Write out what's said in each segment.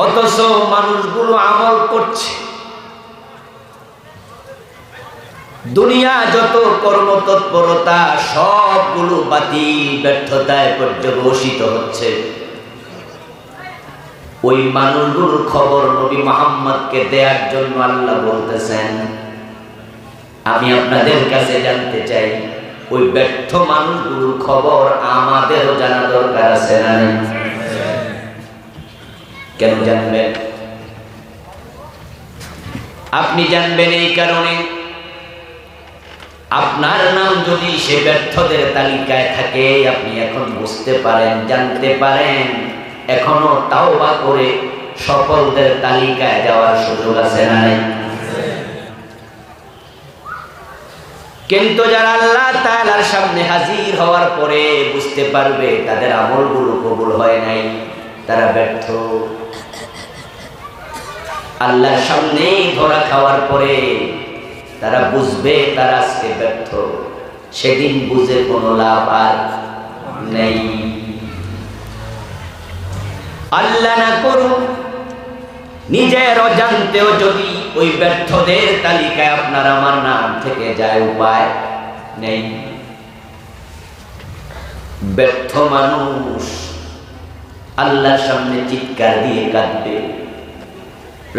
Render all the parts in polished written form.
অথচ মানুষগুলো আমল করছে। দুনিয়া যত কর্মতৎপরতা সবগুলো বাতিল, ব্যর্থতায় পর্যবসিত হচ্ছে। ওই মানুষগুলোর খবর নবী মুহাম্মদকে দেওয়ার জন্য আল্লাহ বলতেছেন, আমি আপনাদের কাছে জানতে চাই ওই ব্যর্থ মানুষগুলোর খবর আমাদেরও জানা দরকার আছে না? কেন জানবেন? আপনি জানবেন এই কারণে, আপনার নাম যদি সে ব্যর্থদের তালিকায় থাকে, আপনি এখন বুঝতে পারেন, জানতে পারেন এখনো তাওবা করে সফলদের তালিকায় যাওয়ার সুযোগ আছে না? কিন্তু যারা আল্লাহ তাআলার সামনে হাজির হওয়ার পরে বুঝতে পারবে তাদের আমলগুলো কবুল হয় নাই, তারা ব্যর্থ। আল্লাহর সামনে ধরা খাওয়ার পরে তারা বুঝবে তারা আজকে ব্যর্থ। সেদিন বুঝে কোনো লাভ আর নেই। আল্লাহ না করুন নিজের অজান্তেও যদি ওই ব্যর্থদের তালিকায় আপনার আমার নাম থেকে যায়, উপায় নেই। ব্যর্থ মানুষ আল্লাহর সামনে চিৎকার দিয়ে কাঁদবে।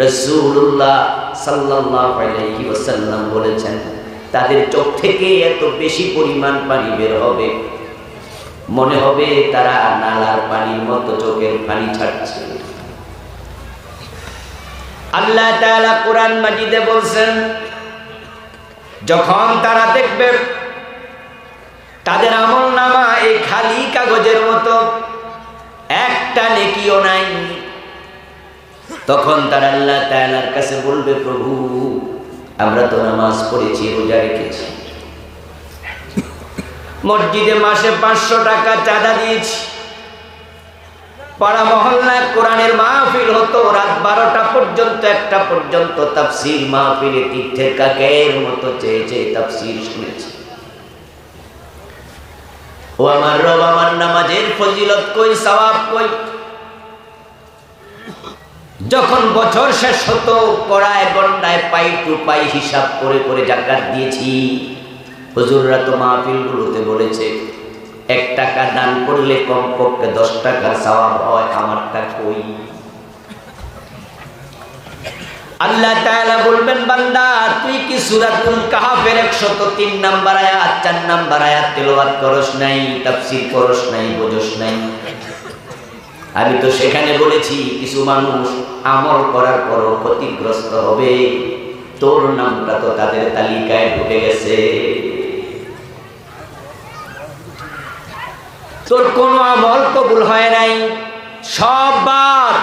রাসূলুল্লাহ সাল্লাল্লাহু আলাইহি ওয়াসাল্লাম বলেছেন, তাদের চোখ থেকে এত বেশি পরিমাণ পানি বের হবে, মনে হবে তারা নালার পানির মতো চোখের পানি ছাড়ছে। আল্লাহ তাআলা কোরআন মাজিদে বলছেন, যখন তারা দেখবে তাদের আমলনামা এই খালি কাগজের মতো, একটা নেকিও নাই, তখন তারা আল্লাহ তাআলার কাছে বলবে, প্রভু আমরা তো নামাজ পড়েছি, রোজা রেখেছি, মসজিদে মাসে 500 টাকা চাঁদা দিয়েছি, পাড়া মহল্লায় কোরআনের মাহফিল হতো, রাত 12টা পর্যন্ত 1টা পর্যন্ত তাফসীর মাহফিলে তীর্থের কাকের মতো চেয়ে চেয়ে তাফসীর শুনেছি। ও আমার রব, আমার নামাজের ফজিলত কই, সওয়াব কই? যখন বছর শেষ হতো, কড়ায় গন্ডায় পাই টু পাই হিসাব করে করে যাকাত দিয়েছি। হুজুররা তো মাহফিলগুলোতে বলেছে 1 টাকা দান করলে কমপক্ষে 10 টাকার সওয়াব হয়, আমারটা কই? আল্লাহ তাআলা বলবেন, বান্দা তুই কি সূরাতুল কাহফের 103 নাম্বার আয়াত 4 নাম্বার আয়াত তেলাওয়াত করস নাই, তাফসীর করস নাই, বুঝস নাই? আমি তো সেখানে বলেছি কিছু মানুষ আমল করার পরও ক্ষতিগ্রস্ত হবে, তোর নামটা তো তাদের তালিকায় ঢুকে গেছে। তোর কোনো আমল কবুল হয় নাই, সব বাদ।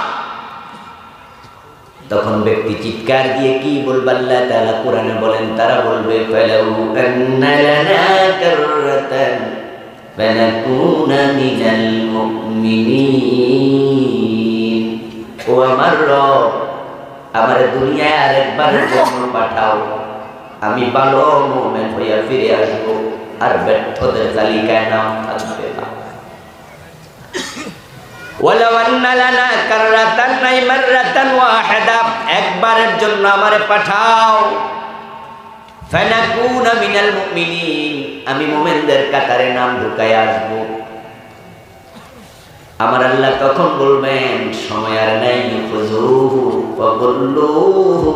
তখন ব্যক্তি চিৎকার দিয়ে কি বলবে? আল্লাহ তাআলা কোরআনে বলেন, তারা বলবে, ফালাউ আন্না লানা কাররাতান ফানাকুনা মিনাল মুমিনিন। ও আমার রব, আমার দুনিয়ায় আরেকবারের জন্য পাঠাও, আমি ভালো মুমিন হইয়া ফিরে আসবো, আর ব্যর্থদের তালিকায় নাম থাকবে না। ওয়ালাউ আন্না লানা কাররাতান আই মাররাতান ওয়াহিদা, একবারের জন্য আমারে পাঠাও, ফানাকুনা মিনাল মুমিনিন, আমি মুমিনদের কাতারে নাম ঢুকায় আসব। আমার আল্লাহ তখন বলবেন, সময় আর নাই, খুযুহু ফাগুল্লুহু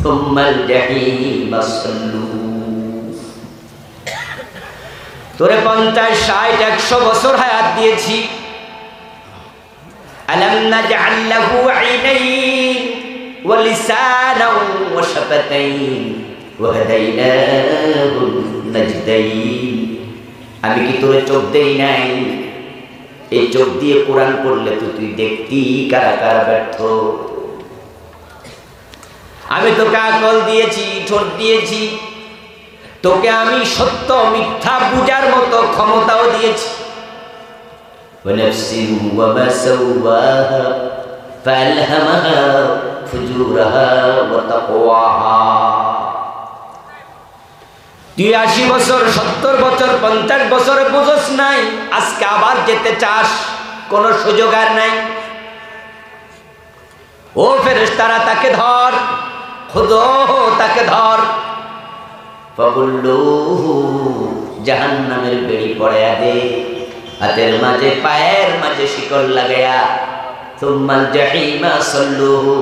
সুম্মাল জাহিম সাল্লু। তোরে 50, 60, 100 বছর হায়াত দিয়েছি, আলাম নাজআল লাহু আইনাইন ওয়া লিসানান ওয়া শাফাতাইন ওয়া হাদাইনাহু নাজদাইন। আমি কি তোরে চোখ দেই নাই? এই চোখ দিয়ে কোরআন পড়লে তো তুই দেখতি কারা কারা ব্যর্থ। আমি তোকে আকল দিয়েছি, ঠোঁট দিয়েছি, তোকে আমি সত্য মিথ্যা বুঝার মতো ক্ষমতাও দিয়েছি। ونفس وما سواها فألهمها فجورها وتقواها। তুই 80 বছর, 70 বছর, 50 বছরে বুঝস নাই, আজকে আবার যেতে চাস, কোনো সুযোগ আর নাই। ও ফেরেশতারা তাকে ধর, খুদুহু তাকে ধর। ফাগুল্লুহু জাহান্নামের বেড়ি পড়ায়া দে, হাতের মাঝে পায়ের মাঝে শিকল লাগায়া, সুম্মাল জাহিমা সাল্লুহু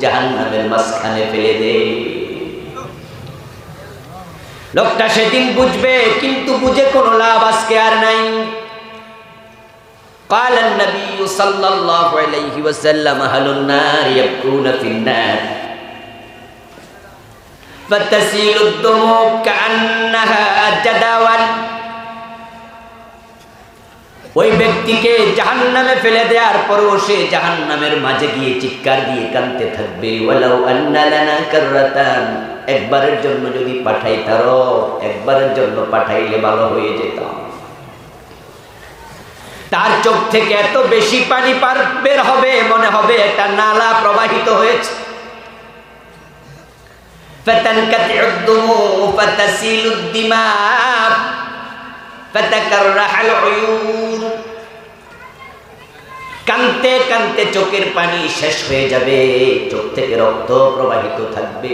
জাহান্নামের মাঝখানে ফেলে দে। লোকটা সেদিন বুঝবে, কিন্তু বুঝে কোনো লাভ আজকে আর নাই। قال النبي صلى الله عليه وسلم أهل النار يبكون في النار فتسيل الدموع كأنها جداول। ওই ব্যক্তিকে জাহান্নামে ফেলে দেওয়ার পরও সে জাহান্নামের মাঝে গিয়ে চিৎকার দিয়ে কাঁদতে থাকবে, ওয়ালাউ আন্না লানা কাররাতান, একবারের জন্য যদি পাঠাইতারো, একবারের জন্য পাঠাইলে ভালো হয়ে যেত। তার চোখ থেকে এত বেশি পানি বের হবে, মনে হবে একটা নালা প্রবাহিত হয়েছে। ফাতানকাতিউ দুমূ ফাতাসিলু দিমা ফাতাকাররাহাল উয়ুন। কানতে কানতে চোখের পানি শেষ হয়ে যাবে, চোখ থেকে রক্ত প্রবাহিত থাকবে,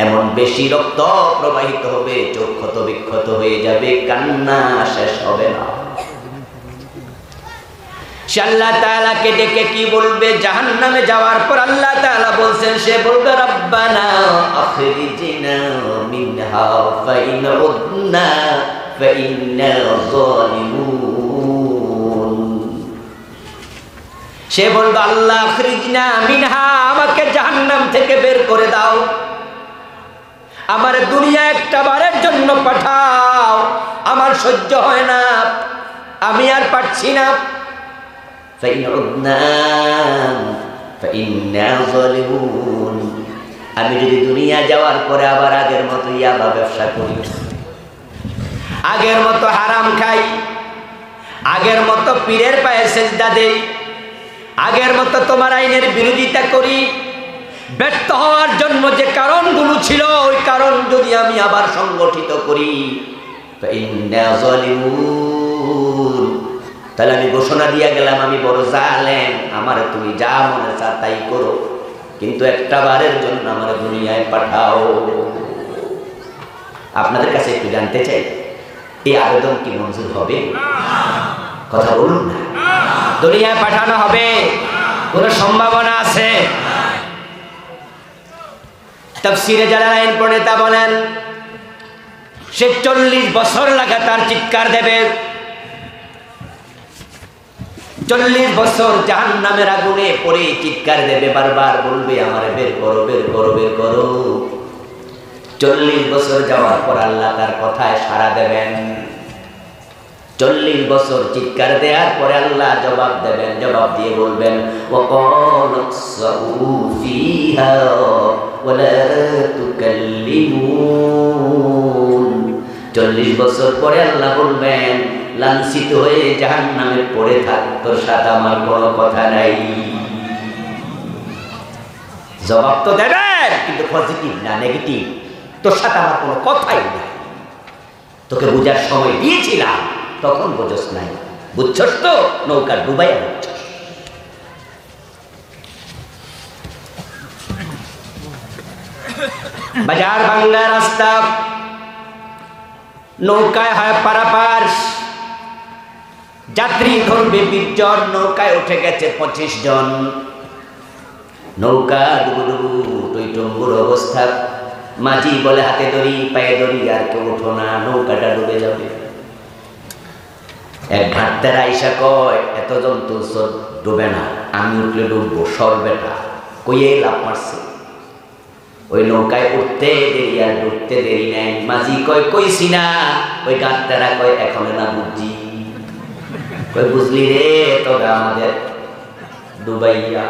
এমন বেশি রক্ত প্রবাহিত হবে, চোখ ক্ষত বিক্ষত হয়ে যাবে, কান্না শেষ হবে না। সে আল্লাহ তাআলাকে ডেকে কি বলবে? জাহান্নামে যাওয়ার পর আল্লাহ তাআলা বলছেন, সে বলবে রব্বানা আখরিজনা মিনহা ফাইন উদনা ফাইন্না যালিমুন। সে বলবে আল্লাহ আখরিজনা মিনহা, আমাকে জাহান্নাম থেকে বের করে দাও, আমার দুনিয়া একটা বারের জন্য পাঠাও, আমার সহ্য হয় না, আমি আর পারছি না। ফাইন উদনা ফাইন্না যালিমুন। আমি যদি দুনিয়া যাওয়ার পরে আবার আগের মতো ইয়াবা ব্যবসা করি, আগের মতো হারাম খাই, আগের মতো পীরের পায়ে সেজদা দেই, আগের মতো তোমার আইনের বিরোধিতা করি, ব্যর্থ হওয়ার জন্য যে কারণগুলো ছিল ওই কারণ যদি আমি আবার সংগঠিত করি, ফাইন্না যালিমুন, তাহলে আমি ঘোষণা দিয়ে গেলাম আমি বড় জালেম, আমার তুমি যা মনে চা তাই করো, কিন্তু একটা বারের জন্য আমার দুনিয়ায় পাঠাও। আপনাদের কাছে একটু জানতে চাই, এই আবেদন কি মঞ্জুর হবে? কথা বলুন না। দুনিয়ায় পাঠানো হবে, কোনো সম্ভাবনা আছে? তাফসীরে জালালাইন প্রণেতা বলেন, সে 40 বছর লাগাতার চিৎকার দেবে, 40 বছর জাহান্নামের আগুনে পড়ে চিৎকার দেবে, বারবার বলবে আমারে বের করো, বের করো, বের করো। 40 বছর যাওয়ার পর আল্লাহ তার কথায় সাড়া দেবেন। 40 বছর চিৎকার দেওয়ার পরে আল্লাহ জবাব দেবেন, জবাব দিয়ে বলবেন ওয়াকালু ফিহা ওয়ালা তুকাল্লিমুন। 40 বছর পরে আল্লাহ বলবেন, লাঞ্ছিত হয়ে জাহান্নামে পড়ে থাক, তোর সাথে আমার কোনো কথা নাই। জবাব তো দেবেন, কিন্তু পজিটিভ না নেগেটিভ, তোর সাথে আমার কোনো কথাই নাই, তোকে বুঝার সময় দিয়েছিলাম তখন বুঝোস নাই, বুঝছস তো নৌকা ডুবাইয়া বুঝছস। বাজার বাংলা রাস্তা, নৌকায় হয় পারাপার, যাত্রী ধরবে 20 জন, নৌকায় উঠে গেছে 25 জন। নৌকা ডুবু ডুবু টইটম্বুর অবস্থা, মাঝি বলে হাতে দড়ি পায়ে দড়ি, আর কেউ ওঠো না, নৌকাটা ডুবে যাবে। এক ঘাটতারা আইসা কয়, এতজন তুলছ ডুবে না, আমি উঠলে ডুববো, সর বেটা, কইয়ে লাভ মারছে। ওই নৌকায় উঠতে দেরি আর ডুবতে দেরি নাই। মাঝি কয় কইছি না, ওই ঘাটতারা কয় এখন না বুঝছি। কই বুঝলি রে, তবে আমাদের ডুবাইয়া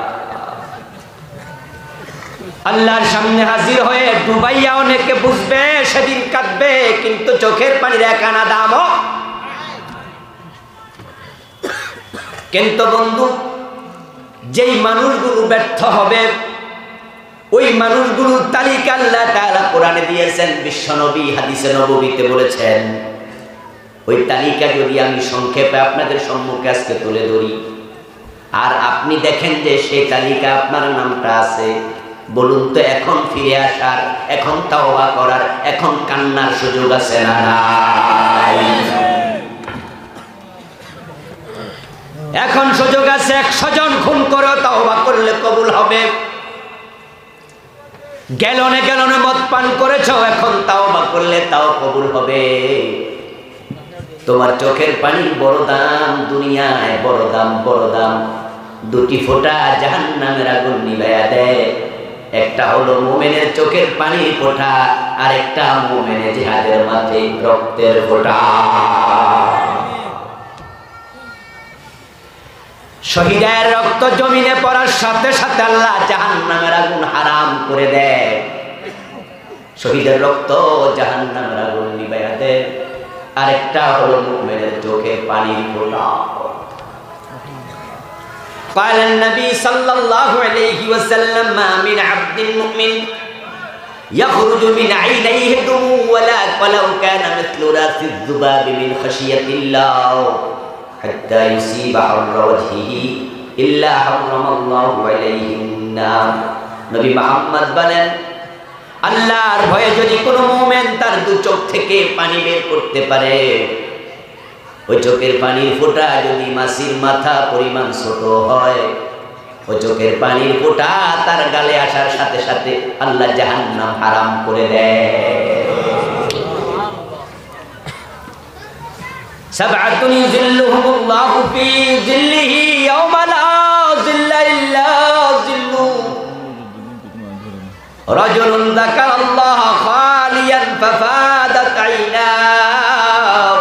আল্লাহর সামনে হাজির হয়ে ডুবাইয়া অনেকে বুঝবে, সেদিন কাঁদবে, কিন্তু চোখের পানির এক আনা দামও। কিন্তু বন্ধু, যেই মানুষগুলো ব্যর্থ হবে, ওই মানুষগুলোর তালিকা আল্লাহ তাআলা কোরআনে দিয়েছেন, বিশ্বনবী হাদিসে নববীতে বলেছেন। ওই তালিকা যদি আমি সংক্ষেপে আপনাদের সম্মুখে আজকে তুলে ধরি, আর আপনি দেখেন যে সেই তালিকা আপনার নামটা আছে, বলুন তো এখন ফিরে আসার, এখন তাওবা করার, এখন কান্নার সুযোগ আছে না নাই? এখন সুযোগ আছে। 100 জন খুন করে তাওবা করলে কবুল হবে। গ্যালনে গ্যালনে মদ পান করেছো, এখন তাওবা করলে তাও কবুল হবে। তোমার চোখের পানির বড় দাম, দুনিয়ায় বড় দাম, বড় দাম। দুটি ফোঁটা জাহান্নামের আগুন নিভাইয়া দেয়। একটা হলো মুমিনের চোখের পানির ফোঁটা, আর একটা মুমিনের জিহাদের মাঠে রক্তের ফোঁটা। শহীদের রক্ত জমিনে পড়ার সাথে সাথে আল্লাহ জাহান্নামের আগুন হারাম করে দেয়। শহীদের রক্ত জাহান্নামের আগুন নিভাইয়া দেয়। আরেকটা হলো মুমিনের চোখে পানির ফোঁটা। قال النبي صلى الله عليه وسلم ما من عبد مؤمن يخرج من عينيه دم ولو كان مثل راس الذباب من خشية الله حتى يصيب حر وجهه إلا حرم الله عليه النار। নবী মুহাম্মদ বলেন, আল্লাহর ভয়ে যদি কোনো মুমিন তার দু চোখ থেকে পানি বের করতে পারে, ওই চোখের পানির ফোঁটা যদি মাছির মাথা পরিমাণ ছোট হয়, ওই চোখের পানির ফোঁটা তার গালে আসার সাথে সাথে আল্লাহ জাহান্নাম হারাম করে দেয়। সাবআতুন ইযিল্লুহুমুল্লাহু ফি যিল্লিহি ইয়াওমা লা যিল্লা ইল্লা যিল্লু। রাজুলুন যাকারাল্লাহা খালিয়ান ফাফাদাত আইনাহু।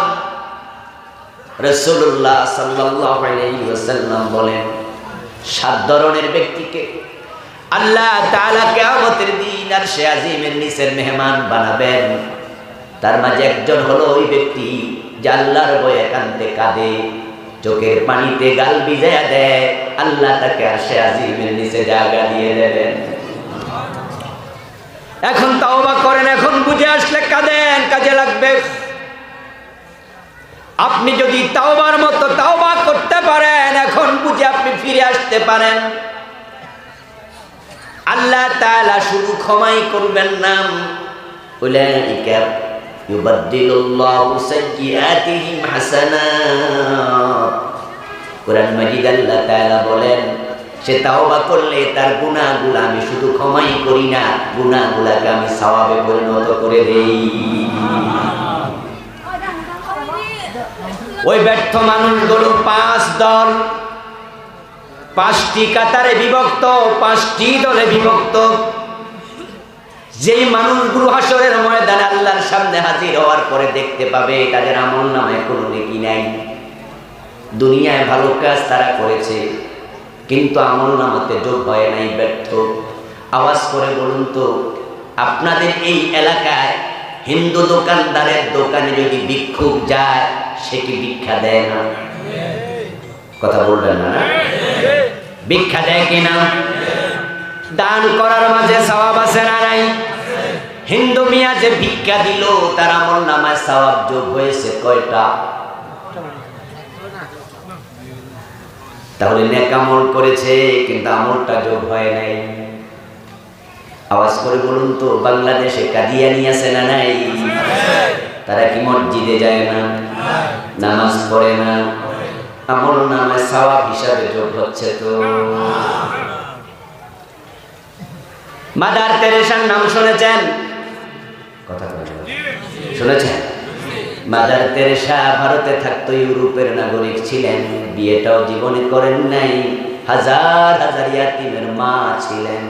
রাসূলুল্লাহ সাল্লাল্লাহু আলাইহি ওয়াসাল্লাম বলেন, 7 ধরনের ব্যক্তিকে আল্লাহ তাআলা কিয়ামতের দিন আরশে আজিমের নিচের মেহমান বানাবেন। তার মাঝে একজন হলো ওই ব্যক্তি যে আল্লাহর ভয়ে কাঁদতে কাঁদে, চোখের পানিতে গাল ভিজায়া দেয়, আল্লাহ তাকে আরশে আজিমের নিচে জায়গা দিয়ে দেবেন। এখন তাওবা করেন, এখন বুঝে আসলে কাঁদেন, কাজে লাগবে। আপনি যদি তাওবার মতো তাওবা করতে পারেন, এখন বুঝে আপনি ফিরে আসতে পারেন, আল্লাহ তাআলা শুধু ক্ষমাই করবেন না, উলাইকা ইউবাদদিলুল্লাহু সাইয়্যাতিহিম হাসানাত। কোরআন মাজিদ আল্লাহ তাআলা বলেন, সে তাওবা করলে তার গুনাহগুলো আমি শুধু ক্ষমাই করি না, গুনাহগুলোকে আমি সওয়াবে পরিণত করে দেই। ওই ব্যর্থ মানুষগুলো 5 দল, 5টি কাতারে বিভক্ত, 5টি দলে বিভক্ত। যেই মানুষগুলো হাসরের ময়দানে আল্লাহর সামনে হাজির হওয়ার পরে দেখতে পাবে তাদের আমলনামায় কোনো নেকি নাই। দুনিয়ায় ভালো কাজ তারা করেছে, কিন্তু আমলনামাতে যোগ হয় নাই, ব্যর্থ। আওয়াজ করে বলুন তো, আপনাদের এই এলাকায় হিন্দু দোকানদারের দোকানে যদি ভিক্ষুক যায়, সে কি ভিক্ষা দেয় না? কথা বলবেন না? ভিক্ষা দেয় কিনা? দান করার মাঝে সওয়াব আছে না নাই? হিন্দু মিয়া যে ভিক্ষা দিল, তার আমলনামায় সওয়াব যোগ হয়েছে কয়টা? তাহলে নেক আমল করেছে, কিন্তু আমলটা যোগ হয় নাই। আওয়াজ করে বলুন তো, বাংলাদেশে কাদিয়ানি আছে না নাই? তারা কি মসজিদে যায় না, নামাজ পড়ে না, আমলনামায় সওয়াব হিসাবে যোগ হচ্ছে তো? মাদার তেরেসার নাম শুনেছেন? কথা শুনেছেন? মাদার তেরেসা ভারতে থাকতো, ইউরোপের নাগরিক ছিলেন, বিয়েটাও জীবনে করেন নাই, হাজার হাজার ইয়াতিমের মা ছিলেন।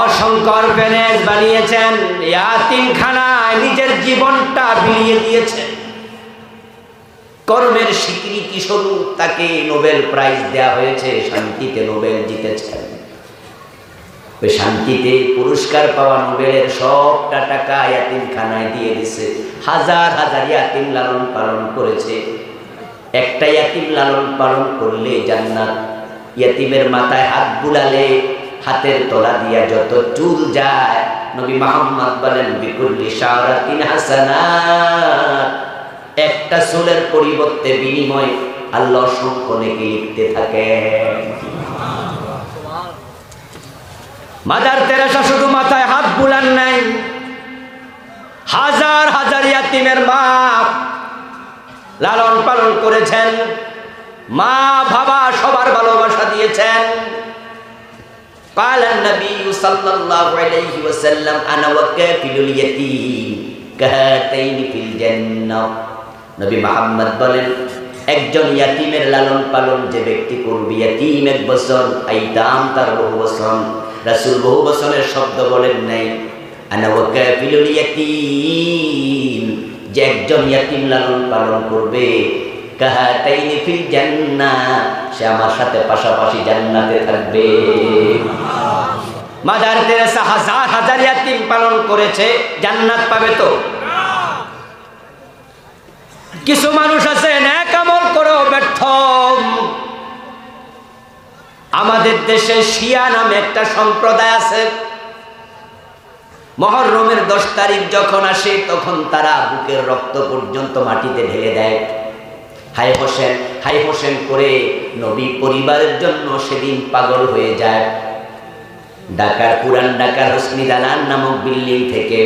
অসংখ্য অরফেনেজ বানিয়েছেন, ইয়াতিমখানায় নিজের জীবনটা বিলিয়ে দিয়েছেন। কর্মের স্বীকৃতি স্বরূপ তাকে নোবেল প্রাইজ দেওয়া হয়েছে, শান্তিতে নোবেল জিতেছেন। ওই শান্তিতে পুরস্কার পাওয়া নোবেলের সবটা টাকা ইয়াতিমখানায় দিয়ে দিছে। হাজার হাজার ইয়াতিম লালন পালন করেছে। একটা ইয়াতিম লালন পালন করলে জান্নাত। ইয়াতিমের মাথায় হাত বুলালে হাতের তলা দিয়া যত চুল যায়, নবী মুহাম্মদ বলেন, বিকুল্লি শারাতিন হাসানাত। একটা চুলের পরিবর্তে বিনিময় আল্লাহ অসংখ্য নেকি লিখতে থাকেন। মাদার তেরেসা শুধু মাথায় হাত বুলান নাই, হাজার হাজার ইয়াতিমের মা লালন পালন করেছেন, মা বাবা সবার ভালোবাসা দিয়েছেন। قال النبي صلى الله عليه وسلم انا وكافل اليتيم كهاتين في الجنه। নবী মুহাম্মদ বলেন, একজন ইয়াতিমের লালন পালন যে ব্যক্তি করবে, ইয়াতিম এক বছর, আইতাম তার বহু বছর। রাসূল বহু বছরের শব্দ বলেন নাই, আনা ওয়াকাফিলুল ইয়াতিম, যে একজন ইয়াতিম লালন পালন করবে, কাহাতাইনি ফিল জান্নাহ, সে আমার সাথে পাশাপাশি জান্নাতে থাকবে। মাদার তেরেসা হাজার হাজার ইয়াতিম পালন করেছে, জান্নাত পাবে তো? কিছু মানুষ আছে নেক আমল করেও ব্যর্থ। আমাদের দেশে শিয়া নামে একটা সম্প্রদায় আছে, মুহররমের 10 তারিখ যখন আসে তখন তারা বুকের রক্ত পর্যন্ত মাটিতে ঢেলে দেয়, হাই হোসেন হাই হোসেন করে নবী পরিবারের জন্য সেদিন পাগল হয়ে যায়। ঢাকার পুরান ঢাকার হোসনি দালান নামক বিল্ডিং থেকে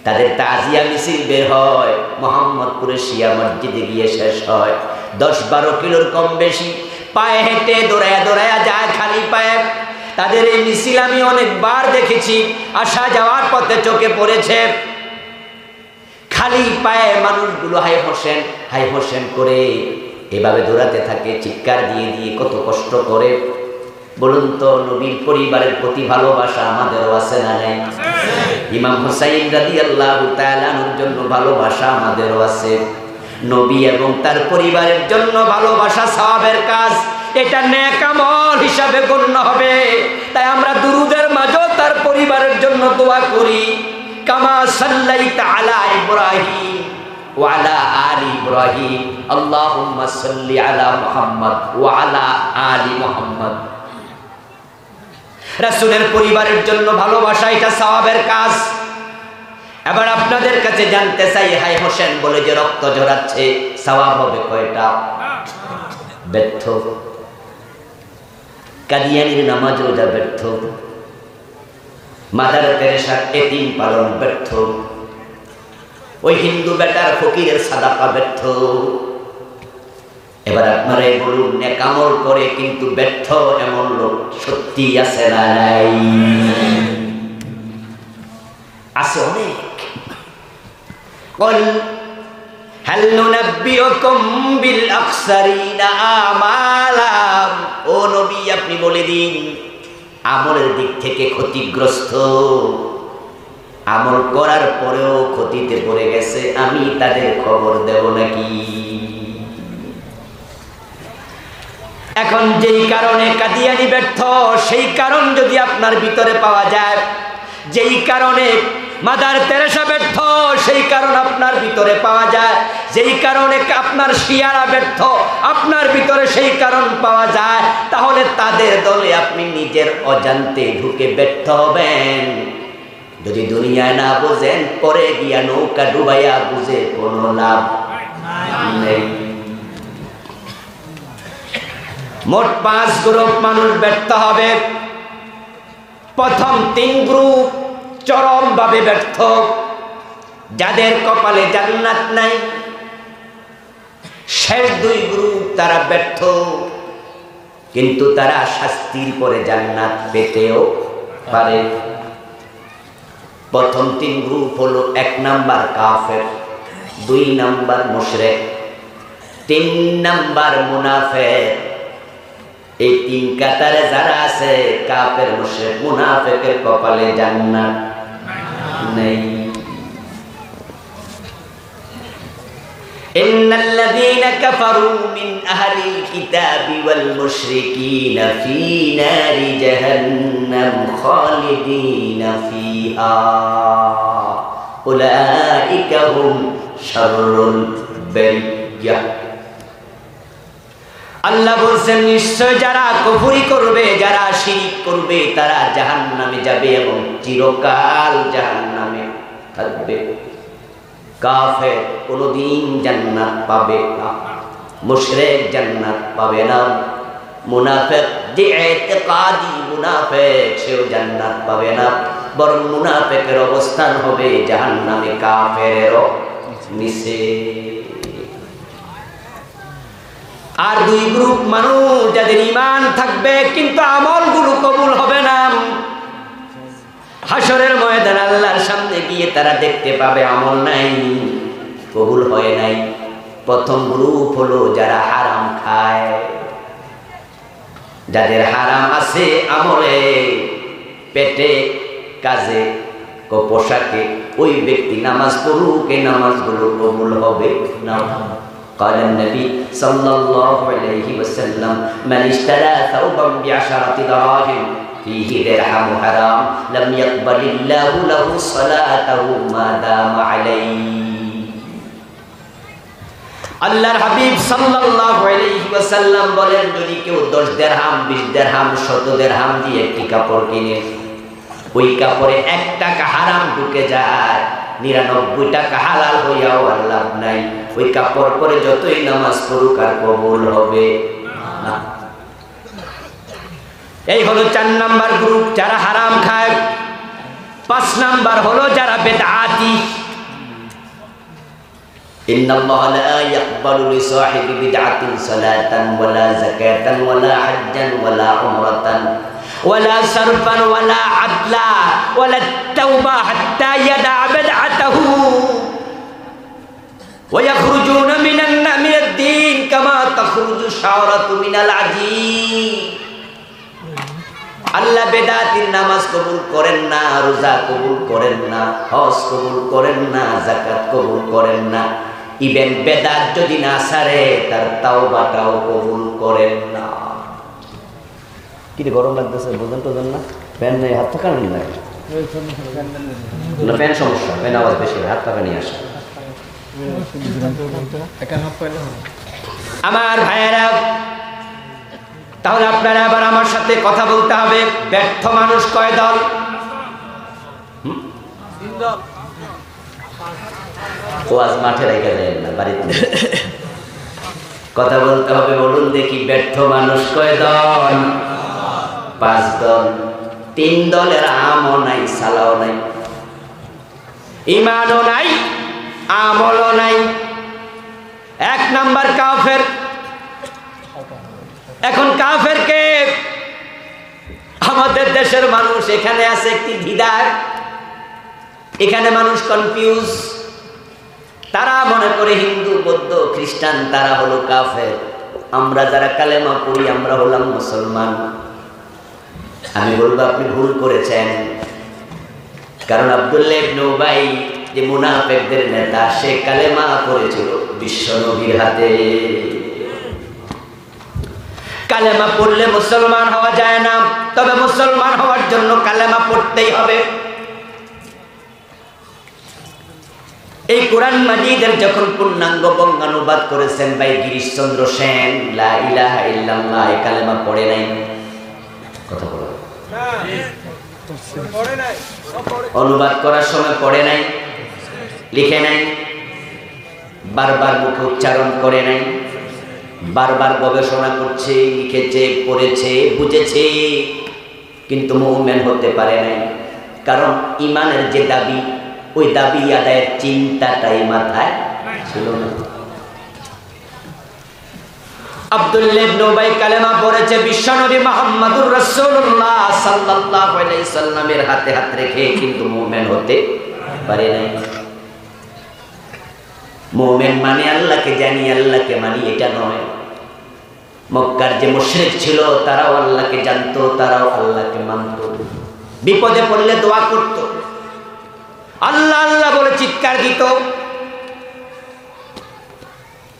তাদের তাজিয়া মিছিল বের হয়, মোহাম্মদপুরের শিয়া মসজিদে গিয়ে শেষ হয়। 10-12 কিলোর কম বেশি পায়ে হেঁটে দৌড়ায়া দৌড়ায়া যায় খালি পায়ে। তাদের এই মিছিল আমি অনেকবার দেখেছি, আসা যাওয়ার পথে চোখে পড়েছে। খালি পায়ে মানুষগুলো হাই হোসেন করে এভাবে দৌড়াতে থাকে, চিৎকার দিয়ে দিয়ে কত কষ্ট করে। বলুন তো, নবীর পরিবারের প্রতি ভালোবাসা আমাদেরও আছে না নাই? ইমাম হুসাইন রাদিয়াল্লাহু তাআলা আনহুর জন্য ভালোবাসা আমাদেরও আছে। নবী এবং তার পরিবারের জন্য ভালোবাসা সওয়াবের কাজ, এটা নেক আমল হিসাবে গণ্য হবে। তাই আমরা দুরুদের মাঝেও তার পরিবারের জন্য দোয়া করি, কামা সাল্লাইতা আলা ইব্রাহিম ওয়া আলা আলি ইব্রাহিম, আল্লাহুম্মা সাল্লি আলা মুহাম্মদ ওয়া আলা আলি মুহাম্মদ। রাসূলের পরিবারের জন্য ভালোবাসা এটা সওয়াবের কাজ। এবার আপনাদের কাছে জানতে চাই, হাই হোসেন বলে যে রক্ত ঝরাচ্ছে, সওয়াব হবে কয়টা? ব্যর্থ। কাদিয়ানির নামাজ রোজা ব্যর্থ, মাদার তেরেসার এতিম পালন ব্যর্থ, ওই হিন্দু বেটার ফকিরের সাদাকা ব্যর্থ। এবার আপনারা বলুন, নেক আমল করে কিন্তু ব্যর্থ এমন লোক সত্যি আছে না নাই? আছে অনেক। قل هل ننبئكم بالأخسرين أعمالا, ও নবী আপনি বলে দিন, আমলের দিক থেকে ক্ষতিগ্রস্ত, আমল করার পরেও ক্ষতিতে পড়ে গেছে, আমি তাদের খবর দেব নাকি? এখন যেই কারণে কাদিয়ানি ব্যর্থ, সেই কারণ যদি আপনার ভিতরে পাওয়া যায়, যেই কারণে মাদার তেরেসা ব্যর্থ, সেই কারণ আপনার ভিতরে পাওয়া যায়, যেই কারণে আপনার শিয়ারা ব্যর্থ, আপনার ভিতরে সেই কারণ পাওয়া যায়, তাহলে তাদের দলে আপনি নিজের অজান্তে ঢুকে ব্যর্থ হবেন। যদি দুনিয়ায় না বোঝেন, পরে গিয়া নৌকা ডুবাইয়া বুঝে কোনো লাভ নেই। মোট 5 গ্রুপ মানুষ ব্যর্থ হবে। প্রথম 3 গ্রুপ চরমভাবে ব্যর্থ, যাদের কপালে জান্নাত নাই। শেষ 2 গ্রুপ তারা ব্যর্থ, কিন্তু তারা শাস্তির পরে জান্নাত পেতেও পারে। প্রথম 3 গ্রুপ হলো 1 নাম্বার কাফের, 2 নাম্বার মুশরিক, 3 নাম্বার মুনাফিক। এই 3 কাতারে যারা আছে, কাফের মুশরিক মুনাফিকের কপালে জান্নাত নেই। ইন্নাল্লাযীনা কাফারু মিন আহলিল কিতাবি ওয়াল মুশরিকিনা ফী নারি জাহান্নাম খালিদিনা ফীহা উলাইকা হুম শাররুল বারিয়াহ। আল্লাহ বলছেন, নিশ্চয় যারা কুফরি করবে, যারা শিরক করবে, তারা জাহান্নামে যাবে এবং চিরকাল জাহান্নামে থাকবে। কাফের কোনদিন জান্নাত পাবে না। মুশরিক জান্নাত পাবে না, মুনাফিক যে ইতিকাদি মুনাফিক সেও জান্নাত পাবে না, বরং মুনাফিকের অবস্থান হবে জাহান্নামে, কাফেরেরও নিচে। আর দুই গ্রুপ মানুষ যাদের ঈমান থাকবে কিন্তু আমলগুলো কবুল হবে না, হাসরের ময়দানে আল্লাহর সামনে গিয়ে তারা দেখতে পাবে আমল নাই, কবুল হয় নাই। প্রথম গ্রুপ হলো যারা হারাম খায়, যাদের হারাম আছে আমলে, পেটে, কাজে, পোশাকে, ওই ব্যক্তি নামাজ পড়ুক, এই নামাজগুলো কবুল হবে না। قال النبي صلى الله عليه وسلم من اشترى ثوبا ب10 دراهم فيه درهم حرام لم يقبل الله له صلاته ما دام عليه। আল্লাহর হাবিব সাল্লাল্লাহু আলাইহি ওয়াসাল্লাম বলেন, যদি কেউ 10 দিরহাম, 20 দিরহাম, 100 দিরহাম দিয়ে একটি কাপড় কিনে, ওই কাপড়ে 1 টাকা হারাম ঢুকে যায়, 99 টাকা হালাল হইয়াও আর লাভ নাই। ওই কাপড় পরে যতই নামাজ পড়ুক আর কবুল হবে না। এই হলো 4 নাম্বার গ্রুপ, যারা হারাম খায়। 5 নাম্বার হলো যারা বেদআতি। ইন্নাল্লাহা লা ইয়াকবালু লিসাহিবি বিদআতিন সালাতান ওয়ালা যাকাতান ওয়ালা হাজ্জান ওয়ালা উমরাতান ওয়ালা সারফান ওয়ালা আদলা ওয়ালা তাওবা হাত্তা ইয়াদা বিদআতাহু ওয়া ইয়াখরুজুনা মিনাদ দ্বীন কামা তাখরুজু শাওরাতু মিনাল আজীন। আল্লাহ বেদাতির নামাজ কবুল করেন না, রোজা কবুল করেন না, হজ কবুল করেন না, যাকাত কবুল করেন না। ইভেন বেদাত যদি না ছাড়ে তার তাওবাটাও কবুল করেন না। কি রে গরম লাগতেছে, বুঝেন তো না? ফ্যান নেই, হাত পাকা নেই, না ফ্যান সমস্যা, ফ্যান আওয়াজ বেশি, হাত পাকা নিয়ে আসে। আমার ভাইয়েরা, তাহলে আপনারা আবার আমার সাথে কথা বলতে হবে। ব্যর্থ মানুষ কয় দল? 3 দল। ওয়াজ মাঠে রেখে দেন না, বাড়িতে কথা বলতে হবে। বলুন দেখি, ব্যর্থ মানুষ কয় দল? 5 দল। 3 দলের আমও নাই, সালাও নাই, ঈমানও নাই, আমলও নাই। 1 নাম্বার কাফের। এখন কাফেরকে আমাদের দেশের মানুষ, এখানে আছে একটি দ্বিধার, এখানে মানুষ কনফিউজ। তারা মনে করে হিন্দু, বৌদ্ধ, খ্রিস্টান তারা হলো কাফের, আমরা যারা কালেমা পড়ি আমরা হলাম মুসলমান। আমি বলবো আপনি ভুল করেছেন, কারণ আব্দুল্লাহ ইবনে উবাই যে মুনাফিকদের নেতা, সে কালেমা পড়েছিল বিশ্ব নবীর হাতে। কালেমা পড়লে মুসলমান হওয়া যায় না, তবে মুসলমান হওয়ার জন্য কালেমা পড়তেই হবে। এই কোরআন মাজিদের যখন পূর্ণাঙ্গ বঙ্গানুবাদ করেছেন ভাই গিরিশচন্দ্র সেন, লা ইলাহা ইল্লাল্লাহ, এই কালেমা পড়ে নাই। কথা বলো না, পড়ে নাই। অনুবাদ করার সময় পড়ে নাই, লিখে নাই, বারবার মুখে উচ্চারণ করে নাই, বারবার গবেষণা করছে, লিখেছে, পড়েছে, বুঝেছে, কিন্তু মুমিন হতে পারে নাই। কারণ ঈমানের যে দাবি, ওই দাবি আদায়ের চিন্তাটাই মাথায় ছিল না। আব্দুল্লাহ ইবনে উবাই কালেমা পড়েছে বিশ্বনবী মুহাম্মদুর রাসূলুল্লাহ সাল্লাল্লাহু আলাইহি সাল্লামের হাতে হাত রেখে, কিন্তু মুমিন হতে পারে নাই। মুমিন মানে আল্লাহকে জানি, আল্লাহকে মানি, এটা নয়। মক্কার যে মুশরিক ছিল তারাও আল্লাহকে জানতো, তারাও আল্লাহকে মানতো, বিপদে পড়লে দোয়া করত, আল্লাহ আল্লাহ বলে চিৎকার দিত।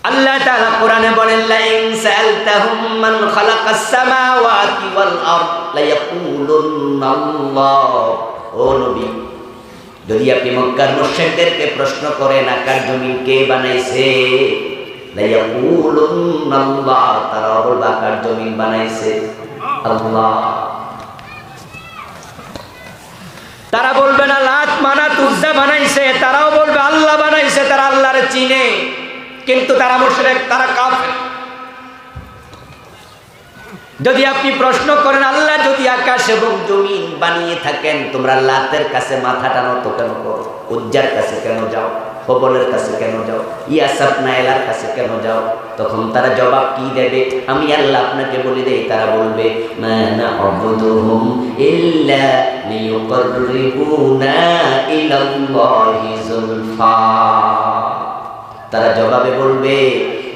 আল্লাহ তাআলা কোরআনে বলেন, লা ইন সাআলতাহুম মান খালাকাস সামাওয়াতি ওয়াল আরদ লা ইয়াকুলুন্নাল্লাহ। ও নবী, যদি আপনি মক্কার মুশরিকদেরকে প্রশ্ন করেন আকাশ জমিন কে বানাইছে, লা ইয়াকুলুন্নাল্লাহ, তারা বলবে আকাশ জমিন বানাইছে আল্লাহ। তারা বলবে না লাত মানাত উজ্জা বানাইছে, তারাও বলবে আল্লাহ বানাইছে। তারা আল্লাহরে চিনে, কিন্তু তারা মুশরিক, তারা কাফের। যদি আপনি প্রশ্ন করেন আল্লাহ যদি আকাশ এবং জমিন বানিয়ে থাকেন, তোমরা লাতের কাছে মাথাটা নত কেন করো? উজ্জার কাছে কেন যাও? হবলের কাছে কেন যাও? ইয়াসাব নাইলার কাছে কেন যাও? তখন তারা জবাব কি দেবে? আমি আল্লাহ আপনাকে বলে দেই, তারা বলবে মা না'বুদুহুম ইল্লা লিয়ুকাররিবুনা ইলাল্লাহি যুলফা। তারা জবাবে বলবে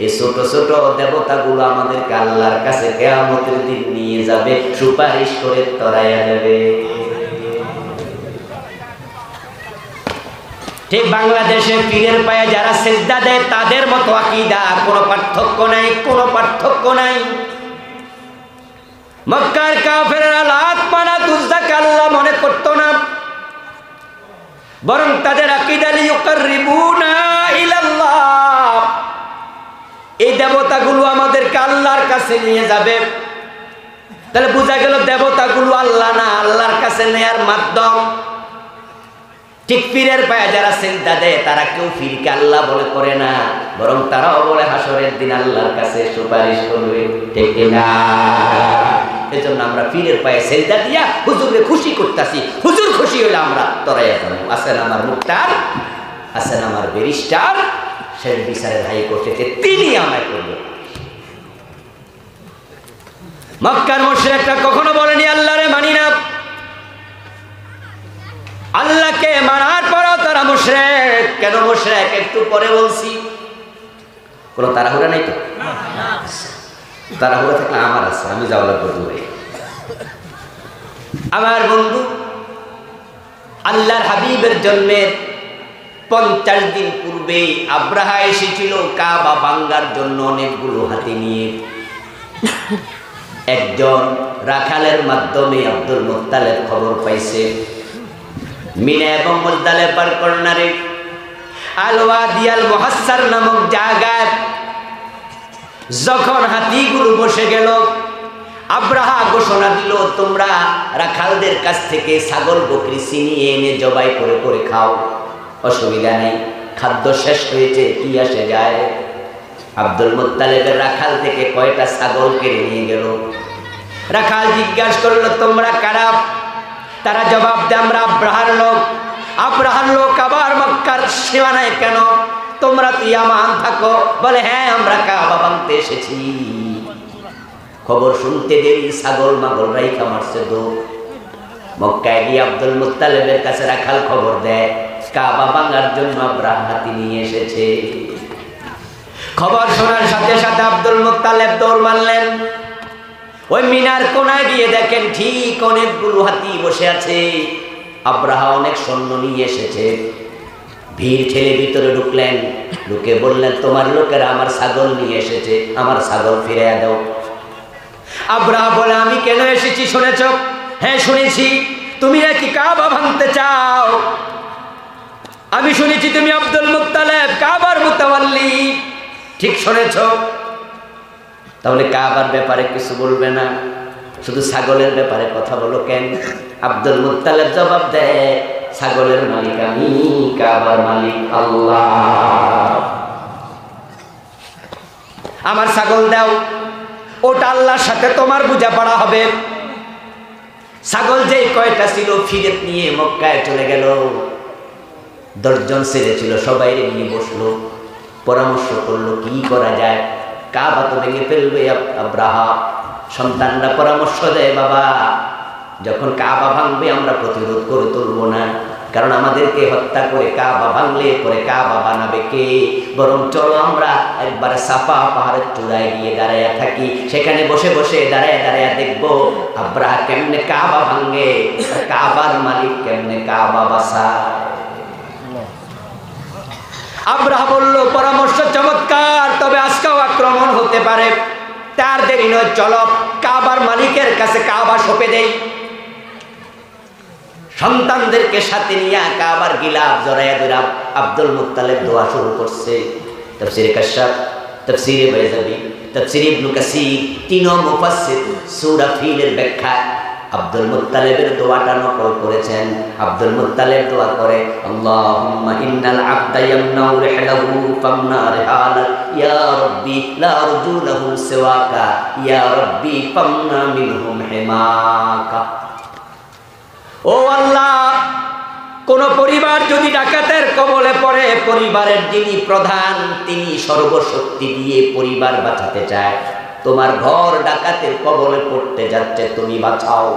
এই ছোট ছোট দেবতাগুলো আমাদেরকে আল্লাহর কাছে কিয়ামতের দিন নিয়ে যাবে, সুপারিশ করে তরাইয়া দেবে। ঠিক বাংলাদেশে পীরের পায়ে যারা সিজদা দেয় তাদের মতো আকীদা, কোনো পার্থক্য নাই, কোনো পার্থক্য নাই। মক্কার কাফেররা লাত মানাত উজ্জাকে আল্লাহ মনে করতো না, বরং তাদের আকীদা লিয়ুকাররিবুনা ইলাল্লাহ, এই দেবতাগুলো আমাদেরকে আল্লাহর কাছে নিয়ে যাবে। তাহলে বোঝা গেল দেবতাগুলো আল্লাহ না, আল্লাহর কাছে নেয়ার মাধ্যম। ঠিক পীরের পায়ে যারা সিজদা দেয় তারা কেউ পীরকে আল্লাহ বলে করে না, বরং তারাও বলে হাসরের দিন আল্লাহর কাছে সুপারিশ করবে। ঠিক না? এজন্য আমরা পীরের পায়ে সিজদা দিয়া হুজুরকে খুশি করতেছি। হুজুর খুশি হলে আমরা তরাইয়া যাবো। আছেন আমার মুক্তার, আছেন আমার ব্যারিস্টার, সেই বিচারের হাইকোর্টে তিনি আমায় করবেন। মক্কার মুশরিকরা কখনো বলেনি আল্লাহরে মানি না। আল্লাহকে মানার পরও তারা মুশরিক। কেন মুশরিক একটু পরে বলছি। কোনো তাড়াহুড়া নাই তো? তাড়াহুড়া থাকলে আমার আছে, আমি যাওয়া লাগবে দূরে। আমার বন্ধু, আল্লাহর হাবিবের জন্মের 50 দিন পূর্বে আব্রাহা এসেছিল কাবা ভাঙ্গার জন্য অনেকগুলো হাতি নিয়ে। একজন রাখালের মাধ্যমে আব্দুল মুত্তালিব খবর পাইছে মিনা এবং মুজদালিফার কর্নারে আল ওয়াদি আল মুহাসসার নামক জায়গায় যখন হাতিগুলো বসে গেল, আব্রাহা ঘোষণা দিল তোমরা রাখালদের কাছ থেকে ছাগল বকরি ছিনিয়ে এনে জবাই করে করে খাও, অসুবিধা নেই, খাদ্য শেষ হয়েছে, কি আসে যায়। আব্দুল মুত্তালিবের রাখাল থেকে কয়টা ছাগল কেড়ে নিয়ে গেল। রাখাল জিজ্ঞাসা করলো তোমরা কারা? তারা জবাব দেয় আমরা আব্রাহার লোক। আব্রাহার লোক আবার মক্কার সীমানায় কেন? তোমরা তো ইয়ামান থাকো। বলে হ্যাঁ, আমরা কাবা ভাঙতে এসেছি। খবর শুনতে দেরি, ছাগল মাগল রাইখা মারছে দৌড়। মক্কায় গিয়ে আব্দুল মুত্তালিবের কাছে রাখাল খবর দেয় কাবা ভাঙার জন্য আব্রাহা হাতি নিয়ে এসেছে। খবর শোনার সাথে সাথে আব্দুল মুত্তালিব দৌড় মারলেন। ওই মিনার কোনায় গিয়ে দেখেন ঠিক অনেকগুলো হাতি বসে আছে। আব্রাহা অনেক সৈন্য নিয়ে এসেছে। ভিড় ঠেলে ভিতরে ঢুকলেন, ঢুকে বললেন তোমার লোকেরা আমার ছাগল নিয়ে এসেছে, আমার ছাগল ফিরিয়ে দাও। আব্রাহা বলে আমি কেন এসেছি শুনেছ? হ্যাঁ শুনেছি, তুমি নাকি কাবা ভাঙতে চাও। আমি শুনেছি তুমি আব্দুল মুত্তালিব কাবার মুতাওয়াল্লি। ঠিক শুনেছ। তাহলে কাবার ব্যাপারে কিছু বলবে না, শুধু ছাগলের ব্যাপারে কথা বলো কেন? আব্দুল মুত্তালিব জবাব দেয় ছাগলের মালিক আমি, কাবার মালিক আল্লাহ। আমার ছাগল দাও, ওটা আল্লাহর সাথে তোমার বোঝাপড়া হবে। ছাগল যেই কয়টা ছিল ফিরে নিয়ে মক্কায় চলে গেল। 10 জন ছেলে ছিল, সবাই নিয়ে বসলো, পরামর্শ করলো কি করা যায়। কাবা তো ভেঙে ফেলবে আব্রাহা। সন্তানরা পরামর্শ দেয় বাবা যখন কাবা ভাঙবে আমরা প্রতিরোধ করে তুলব না, কারণ আমাদেরকে হত্যা করে কাবা ভাঙলে পরে কাবা বানাবে কে? বরং চলো আমরা একবার সাফা পাহাড়ের চূড়ায় গিয়ে দাঁড়াইয়া থাকি, সেখানে বসে বসে দাঁড়াইয়া দাঁড়াইয়া দেখবো আব্রাহা কেমনে কাবা ভাঙে, কাবার মালিক কেমনে কাবা বাসায়। আব্রাহা বলল পরামর্শ চমৎকার, তবে আজকেও আক্রমণ হতে পারে, তার দেরি নয়, চলো কাবার মালিকের কাছে কাবা সঁপে দেই। সন্তানদেরকে সাথে নিয়ে কাবার গিলাফ জড়াইয়া ধরে আব্দুল মুত্তালিব দোয়া শুরু করছে। তাফসীরে কাশফ, তাফসীরে বাইজাবি, তাফসীরে ইবনে কাসীর, তিনও মুফাসসির সূরা ফিলের ব্যাখ্যা আব্দুল মুত্তালিবের দোয়াটা নকল করেছেন। আব্দুল মুত্তালিব দোয়া করে, আল্লাহুম্মা ইন্নাল আবদা ইয়ামনাউ রিহলাহু ফামনা রিহালা ইয়া রাব্বি লা আরজু লাহু সিওয়াকা ইয়া রাব্বি ফামনা মিনহুম হিমাকা। ও আল্লাহ, কোন পরিবার যদি ডাকাতের কবলে পড়ে, পরিবারের যিনি প্রধান তিনি সর্বশক্তি দিয়ে পরিবার বাঁচাতে চায়, তোমার ঘর ডাকাতের কবলে পড়তে যাচ্ছে, তুমি বাঁচাও।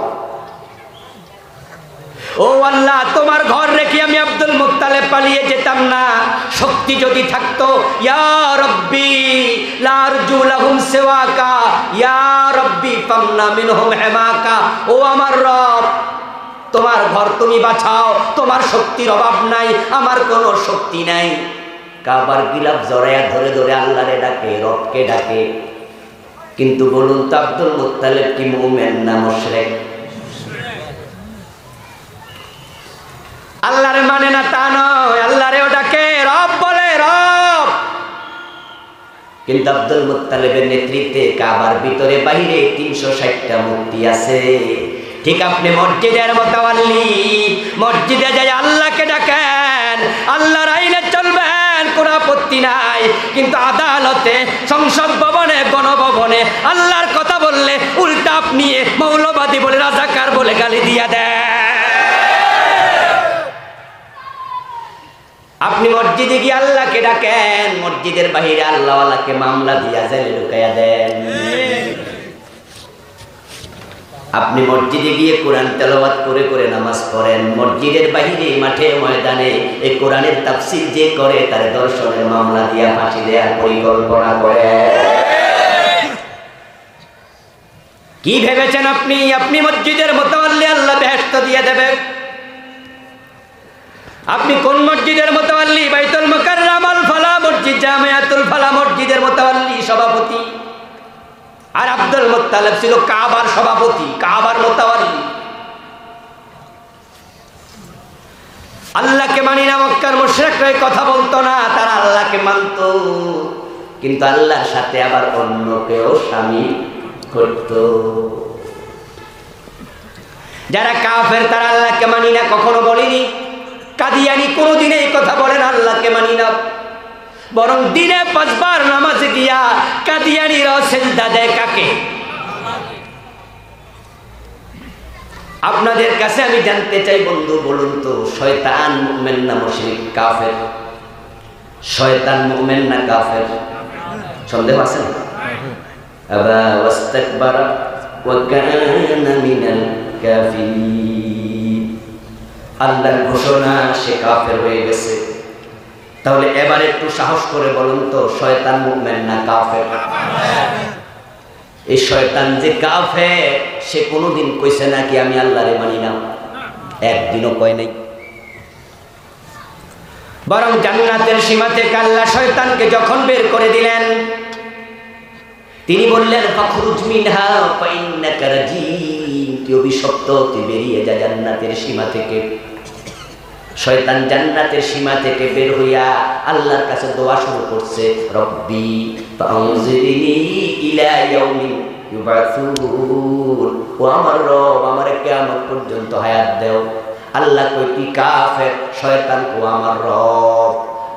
ও আল্লাহ, তোমার ঘর রেখে আমি আব্দুল মুত্তালিব পালিয়ে যেতাম না, শক্তি যদি থাকতো, ইয়া রাব্বি লা আরজু লাহুম সিওয়াকা ইয়া রাব্বি ফামনা মিনহুম হিমাকা। ও আমার রব, তোমার ঘর তুমি বাঁচাও, তোমার শক্তির অভাব নাই, আমার কোনো শক্তি নাই। কাবার গিলাফ জড়াইয়া ধরে ধরে আল্লাহরে ডাকে, রবকে ডাকে। কিন্তু বলুন তো, আব্দুল মুত্তালিব কি মুমিন না মুশরিক? আল্লাহরে মানে না তা নয়, আল্লাহরেও ডাকে, রব বলে রব। কিন্তু আব্দুল মুত্তালিবের নেতৃত্বে কাবার ভিতরে বাইরে 360টা মূর্তি আছে। ঠিক আপনি মসজিদের মুতাওয়াল্লি, মসজিদে যাই আল্লাহকে ডাকেন, আল্লাহর আইনে চলবেন, কোনো আপত্তি নাই। কিন্তু আদালতে, সংসদ ভবনে, গণভবনে আল্লাহর কথা বললে উল্টা আপনি মৌলবাদী বলে, রাজাকার বলে গালি দিয়া দেন। আপনি মসজিদে গিয়ে আল্লাহকে ডাকেন, মসজিদের বাহিরে আল্লাহওয়ালাকে মামলা দিয়া জেলে ঢুকাইয়া দেন। আপনি মসজিদে গিয়ে কোরআন তেলাওয়াত করে করে নামাজ পড়েন, মসজিদের বাহিরে মাঠে ময়দানে এই কোরআনের তাফসীর যে করে তার দর্শনের মামলা দিয়া ফাঁসি দেওয়ার পরিকল্পনা করে। কি ভেবেছেন আপনি? আপনি মসজিদের মুতাওয়াল্লি, আল্লাহ বেহেশত দিয়ে দেবে। আপনি কোন মসজিদের মুতাওয়াল্লি? বাইতুল মুকাররম আল ফালাহ মসজিদ, জামিয়াতুল ফালাহ মসজিদের মুতাওয়াল্লি, সভাপতি। আর আব্দুল মুত্তালিব ছিল কাবার সভাপতি, কাবার মুতাওয়াল্লি। আল্লাহকে মানি না, মক্কার মুশরিকরা কথা বলতো না, তারা আল্লাহকে মানতো, কিন্তু আল্লাহর সাথে আবার অন্যকেও শামিল করত। যারা কাফের তারা আল্লাহকে মানি না কখনো বলেনি। কাদিয়ানি কোনোদিন এই কথা বলেন আল্লাহকে মানি না, বরং দিনে 5 বার নামাজে গিয়া কাদিয়ানিরা সেজদা দেয় কাকে? আপনাদের কাছে আমি জানতে চাই বন্ধু, বলুন তো, শয়তান মুমিন না মুশরিক কাফের? শয়তান মুমিন না কাফের? সন্দেহ আছে? আবা ওয়াস্তাকবারা ওয়া কানা মিনাল কাফিরিন। আল্লাহর ঘোষণা, সে কাফের হয়ে গেছে। তাহলে এবার একটু সাহস করে বলুন তো, শয়তান মুমিন না কাফের? এই শয়তান যে কাফের, সে কোনোদিন কইছে নাকি আমি আল্লাহরে মানি না? একদিনও কয় নাই। বরং জান্নাতের সীমা থেকে আল্লাহ শয়তানকে যখন বের করে দিলেন, তিনি বললেন ফাখরুজ মিনহা ফাইন্নাকা রাজিম, তুই অভিশপ্ত, তুই বেরিয়ে যা জান্নাতের সীমা থেকে। শয়তান জান্নাতের সীমা থেকে বের হইয়া আল্লাহর কাছে দোয়া শুরু করছে, রব্বি ফাউজিরনি ইলা ইয়াউমি ইউবাসুন, ও আমার রব, আমারে কিয়ামত পর্যন্ত হায়াত দাও। আল্লাহ কই তুই কাফের, শয়তান কো আমার রব।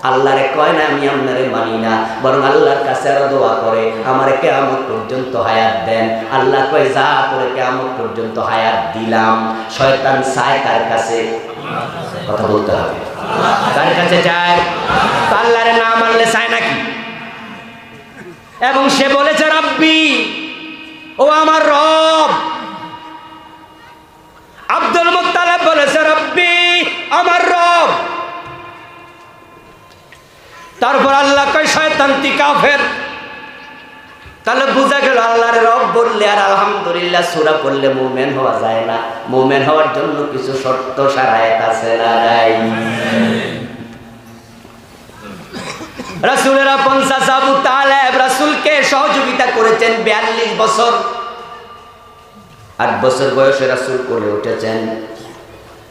আল্লাহরে কয় না আমি আপনারে মানি না, বরং আল্লাহর কাছে আরো দোয়া করে আমারে কিয়ামত পর্যন্ত হায়াত দেন। আল্লাহ কয় যা করে কিয়ামত পর্যন্ত হায়াত দিলাম। শয়তান চায় কার কাছে? কথা বলতে হবে, কার কাছে চায়? আল্লাহরে না মানলে চায় নাকি? এবং সে বলেছে রব্বি, ও আমার রব। আব্দুল মুত্তালিব বলেছে রব্বি, আমার রব। তারপর আল্লাহ কয় শয়তান তুই কাফের। তাহলে বোঝা গেল আল্লাহর রব বললে আর আলহামদুলিল্লাহ সূরা পড়লে মুমিন হওয়া যায় না। মুমিন হওয়ার জন্য কিছু শর্ত শারায়েত আছে না নাই? রাসূলের 50 আবু তালেব রাসূলকে সহযোগিতা করেছেন 42 বছর। 8 বছর বয়সে রাসূল কোলে উঠেছেন,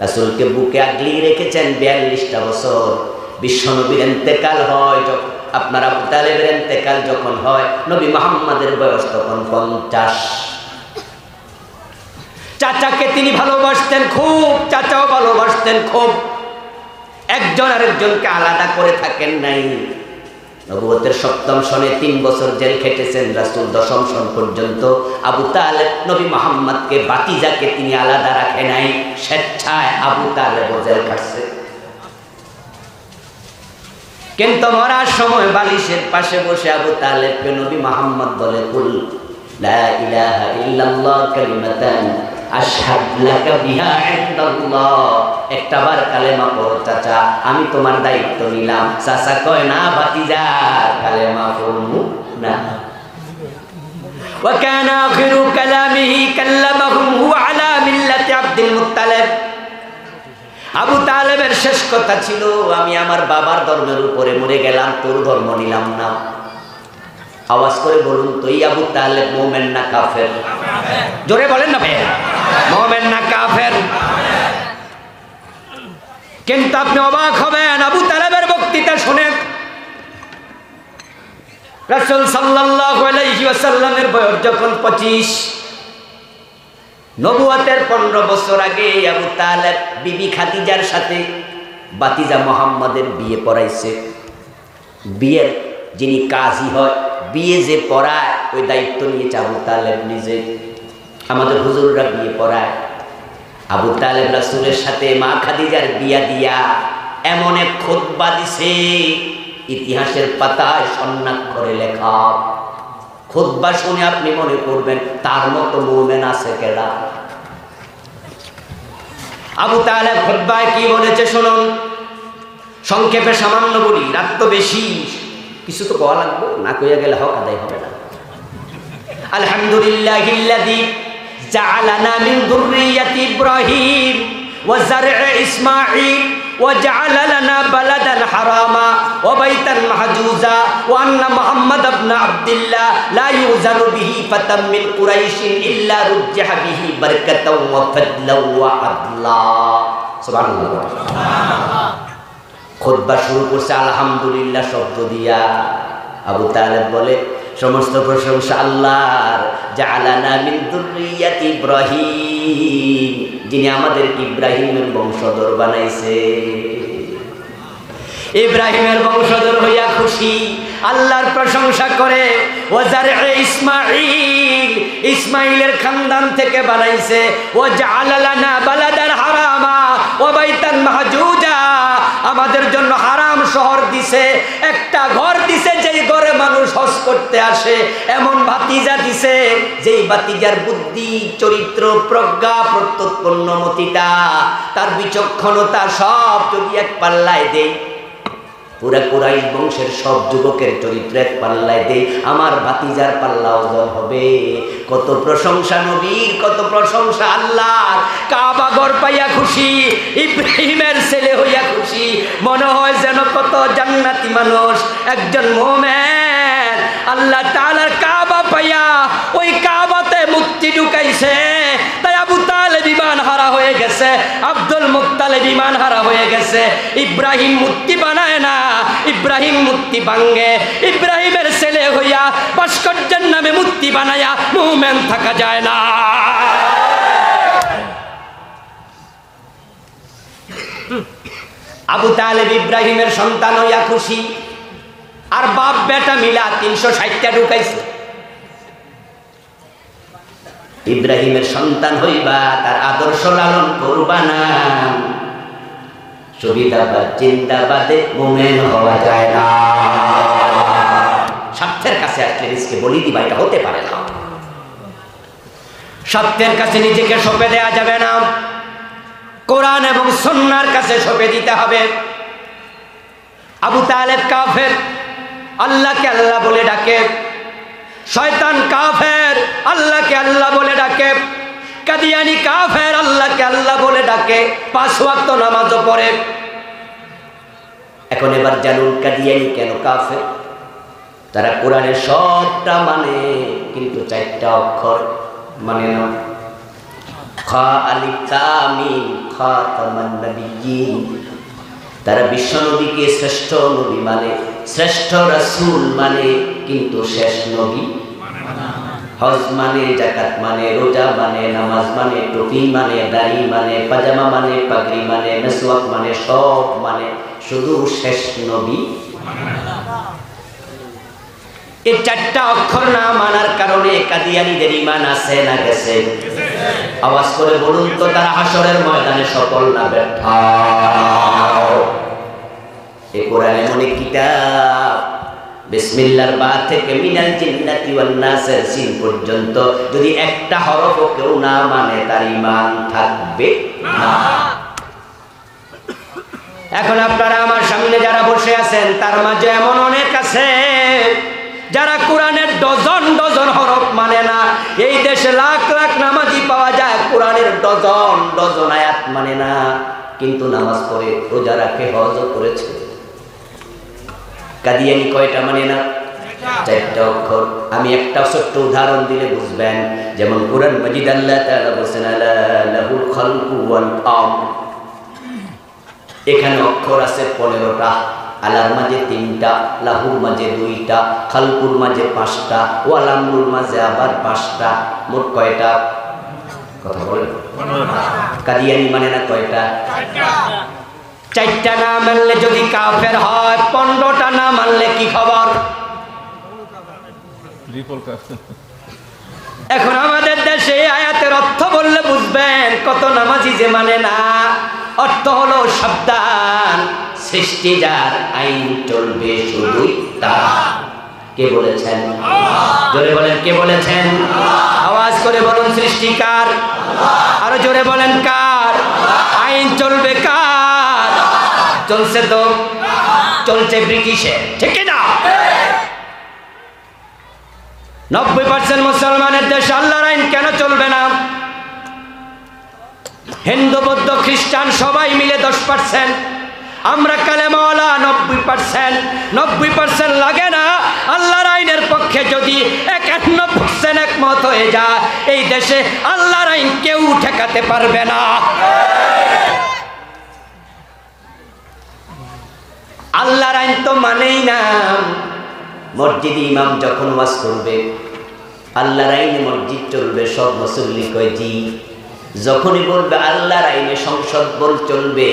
রাসূলকে বুকে আগলিয়ে রেখেছেন 42টা বছর। বিশ্বনবীর ইন্তেকাল হয়, আপনার আবু তালেবের ইন্তেকাল যখন হয়, নবী মুহাম্মদের বয়স তখন 50। চাচাকে তিনি ভালোবাসতেন খুব, চাচাও ভালোবাসতেন খুব, একজন আরেকজনকে আলাদা করে থাকেন নাই। নবুয়তের ৭ম সনে ৩ বছর জেল খেটেছেন রাসূল, ১০ম সন পর্যন্ত আবু তালেব নবী মুহাম্মদকে ভাতিজাকে তিনি আলাদা রাখে নাই, স্বেচ্ছায় আবু তালেবও জেল খাটছে। কিন্তু মরার সময় বালিশের পাশে বসে আবু তালেবকে নবী মুহাম্মদ বলে, কুল লা ইলাহা ইল্লাল্লাহ কালিমাতান আশহাদ লাকা বিহা ইনদাল্লাহ, একটাবার কালেমা পড়ো চাচা, আমি তোমার দায়িত্ব নিলাম। চাচা কয়, না ভাতিজা, কালেমা পড়মু না। ওয়া কানা আখিরু কালামিহি কাল্লামাহুম হুয়া আলা মিল্লাতি আব্দুল মুত্তালিব। আবু তালেবের শেষ কথা ছিল, আমি আমার বাবার ধর্মের উপরে মরে গেলাম, তোর ধর্ম নিলাম না। আওয়াজ করে বলুন তো, এই আবু তালেব মুমিন না কাফের? জোরে বলেন না ভাই, মুমিন না কাফের? কিন্তু আপনি অবাক হবেন, আবু তালেবের বক্তৃতা শুনেন। রাসূল সাল্লাল্লাহু আলাইহি ওয়াসাল্লামের বয়স যখন 25, নবুয়তের 15 বছর আগে আবু তালেব বিবি খাদিজার সাথে ভাতিজা মুহাম্মাদের বিয়ে পড়াইছে। বিয়ের যিনি কাজী হয়, বিয়ে যে পড়ায়, ওই দায়িত্ব নিয়েছে আবু তালেব নিজে। আমাদের হুজুররা বিয়ে পড়ায়। আবু তালেব রাসূলের সাথে মা খাদিজার বিয়া দিয়া এমন এক খুতবা দিছে, ইতিহাসের পাতায় স্বর্ণাক্ষরে লেখা। খুতবা শুনে আপনি মনে করবেন তার মতো মুমিন আছে কেডা? আবু তালেব খুতবায় কি বলেছে শুনুন, সংক্ষেপে সামান্য বলি, রাত তো বেশি, কিছু তো কওয়া লাগবে, না কইয়া গেলে হক আদায় হবে না। আলহামদুলিল্লাহিল্লাযী জাআলানা মিন যুররিয়াতি ইব্রাহিম ওয়া যার'i ইসমাঈল ওয়া জাআলা লানা বালাদান হারামা ওয়া বাইতান মাহজুজা ওয়া আন্না মুহাম্মাদ ইবনে আব্দুল্লাহ লা ইউযানু বিহি ফাতাম মিন কুরাইশিন ইল্লা রুজ্জিহা বিহি বারাকাতাও ওয়া ফাদলাও ওয়া আদলা। সুবহানাল্লাহ। খুতবা শুরু করছে আলহামদুলিল্লাহ শব্দ দিয়া। আবু তালেব বলে, সমস্ত প্রশংসা আল্লাহর, জাআলানা মিন যুররিয়াতি ইব্রাহিম, যিনি আমাদের ইব্রাহিমের বংশধর বানাইছে। ইব্রাহিমের বংশধর হইয়া খুশি, আল্লাহর প্রশংসা করে। ওয়া যার'i ইসমাঈল, ইসমাঈলের খানদান থেকে বানাইছে। ওয়া জাআলা লানা বালাদান হারামা ওয়া বাইতান মাহজুজা, আমাদের জন্য হারাম শহর দিছে, একটা ঘর দিছে যেই ঘরে মানুষ হজ করতে আসে, এমন ভাতিজা দিছে যেই ভাতিজার বুদ্ধি, চরিত্র, প্রজ্ঞা, প্রত্যুৎপন্নমতিতা, তার বিচক্ষণতা সব যদি এক পাল্লায় দেই, পুরা কুরাইশ বংশের সব যুবকের চরিত্র এক পাল্লায় দেই, আমার ভাতিজার পাল্লা ওজন হবে। কত প্রশংসা নবীর, কত প্রশংসা আল্লাহর। কাবা ঘর পাইয়া খুশি, ইব্রাহিমের ছেলে হইয়া খুশি, মনে হয় যেন কত জান্নাতি মানুষ। একজন মুমিন আল্লাহ তাআলার কাবা পাইয়া ওই কাবাতে মুক্তি ঢুকাইছে। তাই আবু তালেব ঈমান হারা হয়ে গেছে, আব্দুল মুত্তালিব ঈমান হারা হয়ে গেছে। ইব্রাহিম মূর্তি বানায় না, ইব্রাহিম মূর্তি ভাঙ্গে। ইব্রাহিমের ছেলে হইয়া ভাস্কর্যের নামে মূর্তি বানায়া মুমিন থাকা যায় না। আবু তালেব ইব্রাহিমের সন্তান হইয়া খুশি, আর বাপ বেটা মিলা 360টা ঢুকাইছে। ইব্রাহিমের সন্তান হইবা, তার আদর্শ লালন করবা না, সুবিধাবাদ চিন্তাবাদে মুমিন হওয়া যায় না। স্বার্থের কাছে আসলে রিজকে বলি দিবা, এটা হতে পারে না। সত্যের কাছে নিজেকে সঁপে দেয়া যাবে না, কোরআন এবং সুন্নাহর কাছে সঁপে দিতে হবে। আবু তালেব কাফের, আল্লাহকে আল্লাহ বলে ডাকে। শয়তান কাফের, আল্লাহকে আল্লাহ বলে ডাকে। কাদিয়ানি কাফের, আল্লাহকে আল্লাহ বলে ডাকে, 5 ওয়াক্ত নামাজও পড়ে। এখন এবার জানুন কাদিয়ানি কেন কাফের? তারা কোরআনের সবটা মানে, কিন্তু 4টা অক্ষর মানে না। খা আলিফ তা মিম খাতামান নবিয়্যিন। তারা বিশ্ব নবীকে শ্রেষ্ঠ নবী মানে, শ্রেষ্ঠ রাসূল মানে, কিন্তু শেষ নবী হজ মানে, যাকাত মানে, রোজা মানে, নামাজ মানে, টুপি মানে, দাড়ি মানে, পাজামা মানে, পাগড়ি মানে, মেসওয়াক মানে, সব মানে, শুধু শেষ নবী। এই চারটা অক্ষর না মানার কারণে কাদিয়ানীদের ঈমান আছে না গেছে? আওয়াজ করে বলুন তো, তারা হাশরের ময়দানে সফল না ব্যর্থ? এই কোরআন এমন এক কিতাব, বিসমিল্লাহর বা থেকে মিনাল জিন্নাতি ওয়ান নাসের সিন পর্যন্ত যদি একটা হরফও কেউ না মানে তার ঈমান থাকবে না। এখন আপনারা আমার সামনে যারা বসে আছেন তার মাঝে এমন অনেক আছে যারা কোরআনের ডজন ডজন হরফ মানে না। এই দেশে লাখ লাখ নামাজি পাওয়া যায়, কোরআনের ডজন ডজন আয়াত মানে না, কিন্তু নামাজ পড়ে, রোজা রাখে, হজও করেছে। কাদিয়ানী কয়টা মানে না? চারটা অক্ষর। আমি একটা ছোট্ট উদাহরণ দিলে বুঝবেন। যেমন কোরআন মাজিদ আল্লাহ তাআলা বলেছেন আলা লাহুল খালকু ওয়াল আমর, এখানে অক্ষর আছে 15টা। আলার মাঝে 3টা, লাহুর মাঝে 2টা, খালকুর মাঝে 5টা, ওয়াল আমরুর মাঝে আবার 5টা। মোট কয়টা? কথা বলেন। কাদিয়ানী মানে না কয়টা? চারটা না মানলে যদি কাফের হয়, 15টা না মানলে কি খবর? এখন আমাদের দেশে আয়াতের অর্থ বললে বুঝবেন কত নামাজি যে মানে না। অর্থ হলো সাবধান, সৃষ্টি যার, আইন চলবে শুধুই তার। কে বলেছেন? জোরে বলেন, কে বলেছেন? আওয়াজ করে বলুন, সৃষ্টিকার। আরো জোরে বলেন, কার? আইন চলবে কার? চলছে তো, চলছে ব্রিটিশের, ঠিক না? 90% মুসলমানের দেশে আল্লাহর আইন কেন চলবে না? হিন্দু, বৌদ্ধ, খ্রিস্টান সবাই মিলে 10%, আমরা কালেমাওয়ালা 90%। 90% লাগে না। আল্লাহর আইনের পক্ষে যদি 51% একমত হয়ে যায়, এই দেশে আল্লাহর আইন কেউ ঠেকাতে পারবে না। আল্লাহর আইন তো মানেই না। মসজিদে ইমাম যখন ওয়াজ করবে, আল্লাহর আইনে মসজিদ চলবে, সব মুসল্লি কয় জি। যখনই বলবে আল্লাহর আইনে সংসদ বল চলবে,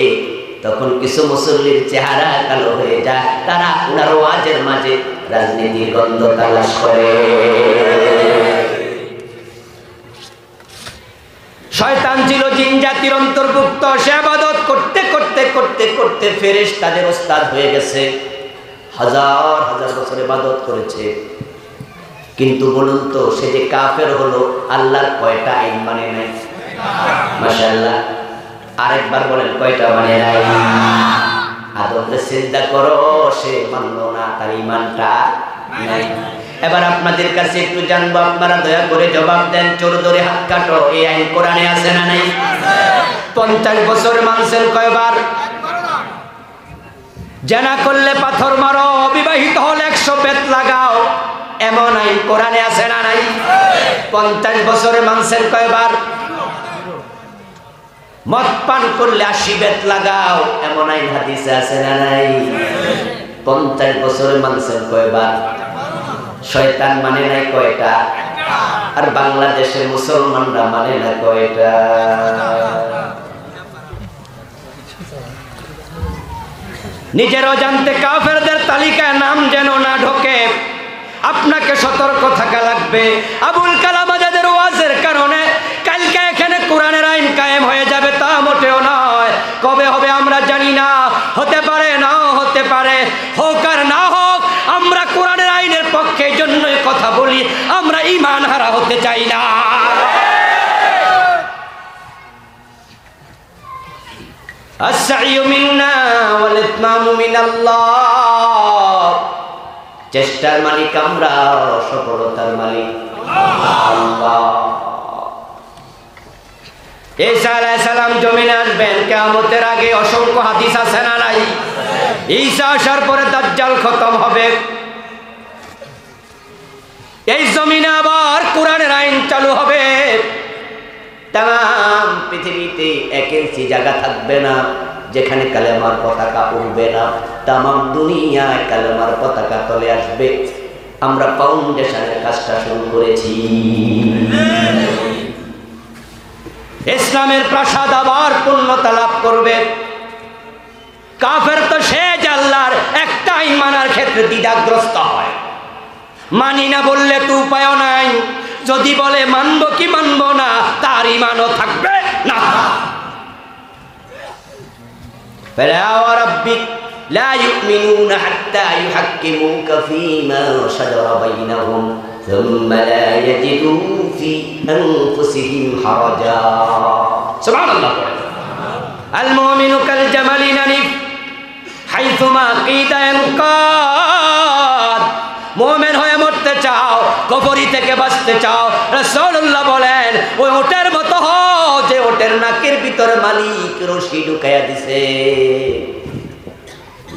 তখন কিছু মুসল্লির চেহারা কালো হয়ে যায়। তারা ওনার ওয়াজের মাঝে রাজনীতির গন্ধ তালাশ করে। শয়তান ছিল জিন জাতির অন্তর্ভুক্ত। সে ইবাদত করতে করতে করতে করতে ফেরেশতাদের ওস্তাদ হয়ে গেছে। হাজার হাজার বছর ইবাদত করেছে। কিন্তু বলুন তো, সে যে কাফের হলো, আল্লাহর কয়টা আইন মানে নাই? মাশাআল্লাহ। আরেকবার বলেন, কয়টা মানে নাই? আদমকে সিজদা করো, সে মানলো না, তার ঈমানটা নাই। এবার আপনাদের কাছে একটু জানবো, আপনারা দয়া করে জবাব দেন, চোর ধরে হাত কাটো, এই আইন কোরআনে আছে না নাই? 50 বছর মানছেন কয়বার? জানা করলে পাথর মারো, অবিবাহিত হলে 100 বেত লাগাও, এমন আইন কোরআনে আছে না নাই? 50 বছরে মানছেন কয়বার? মদ পান করলে 80 বেত লাগাও, এমন আইন হাদিসে আছে না নাই? 50 বছরে মানছেন কয়বার? শয়তান মানে নাই কয়টা? আর বাংলাদেশের মুসলমানরা মানে না কয়টা? নিজের অজান্তে কাফেরদের তালিকায় নাম যেন না ঢোকে, আপনাকে সতর্ক থাকা লাগবে। আবুল কালাম আজাদের ওয়াজের কারণে কালকে এখানে কোরআনের আইন কায়েম হয়ে যাবে তা মোটেও নয়। কবে হবে আমরা জানি না, হতে পারে নাও হতে পারে। হোক আর না হোক, আমরা কোরআনের আইনের পক্ষে জন্যই কথা বলি, আমরা ঈমান হারা হতে চাই না। আস-সাইয়ু মিন্না ওয়াল ইতমামু মিনাল্লাহ। চেষ্টার মালিক আমরা, সফলতার মালিক আল্লাহ। ঈসা আলাইহিস সালাম জমিনে আসবেন কিয়ামতের আগে, অসংখ্য হাদিস আছে না নাই? ঈসা আসার পরে দাজ্জাল খতম হবে। এই জমিনে আবার কোরআনের আইন চালু হবে। তাম পৃথিবীতে 1 ইঞ্চি জায়গা থাকবে না যেখানে কালেমার পতাকা উড়বে না। তামাম দুনিয়ায় কালেমার পতাকা তলে আসবে। আমরা ফাউন্ডেশনের কাজটা শুরু করেছি। ইসলামের প্রাসাদ আবার পূর্ণতা লাভ করবে। কাফের তো সে যে আল্লাহর একটাই মানার ক্ষেত্রে দ্বিধাগ্রস্ত হয়, মানি না বললে তো উপায় নাই, যদি বলে মানব কি মানব না, তার ঈমানও থাকবে না। ফালা ওয়া রাব্বিক লা ইউমিনুনা হাত্তা ইউহাক্কিমুকা ফীমা শাজারা বাইনাহুম সুম্মা লা ইয়াজিদু ফী আনফুসিহিম হারাজা। সুবহানাল্লাহ। আল মুমিনু কাল জামালি নানিফ হাইথুমা কিদা ইয়ানকাদ। মুমিন হয়ে মরতে চাও, কুফরি থেকে বাঁচতে চাও, রাসূলুল্লাহ বলেন ওই ওটের মতো হও যে ওটের নাকের ভিতরে মালিক রশি ঢুকাইয়া দিছে।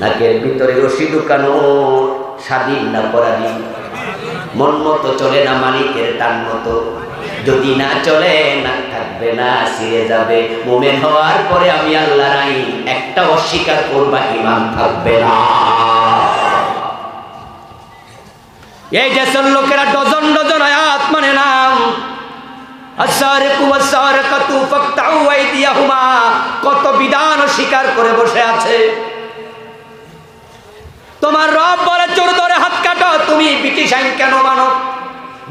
নাকের ভিতরে রশি ঢুকানো স্বাধীন না পরাধীন? মন মতো চলে না, মালিকের টান মতো। যদি না চলে, না থাকবে না, ছিঁড়ে যাবে। মুমিন হওয়ার পরে আমি আল্লাহর আইন একটা অস্বীকার করবা, ঈমান থাকবে না। এই দেশের লোকেরা ডজন ডজন আয়াত মানে নাম, আস-সারিকু ওয়াস-সারিকাতু ফাকতাউ আইদিয়াহুমা, কত বিধান স্বীকার করে বসে আছে। তোমার রব বলে চোর ধরে হাত কাটো, তুমি ব্রিটিশ আইন কেন মানো?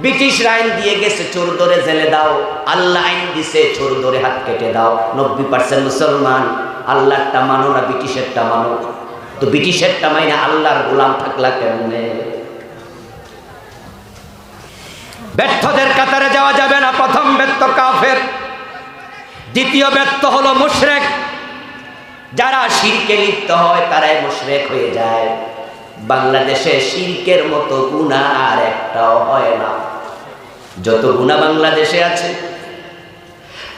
ব্রিটিশ আইন দিয়ে গেছে চোর ধরে জেলে দাও, আল্লাহ আইন দিছে চোর ধরে হাত কেটে দাও। 90% মুসলমান আল্লাহরটা মানো না, ব্রিটিশেরটা মানো। তো ব্রিটিশেরটা মাইনা আল্লাহর গোলাম থাকলা কেমনে? ব্যর্থদের কাতারে যাওয়া যাবে না। প্রথম ব্যর্থ কাফের, দ্বিতীয় ব্যর্থ হলো মুশরিক। যারা শিরকে লিপ্ত হয় তারাই মুশরিক হয়ে যায়। বাংলাদেশে শিরকের মতো গুনাহ আর একটাও হয় না। যত গুনাহ বাংলাদেশে আছে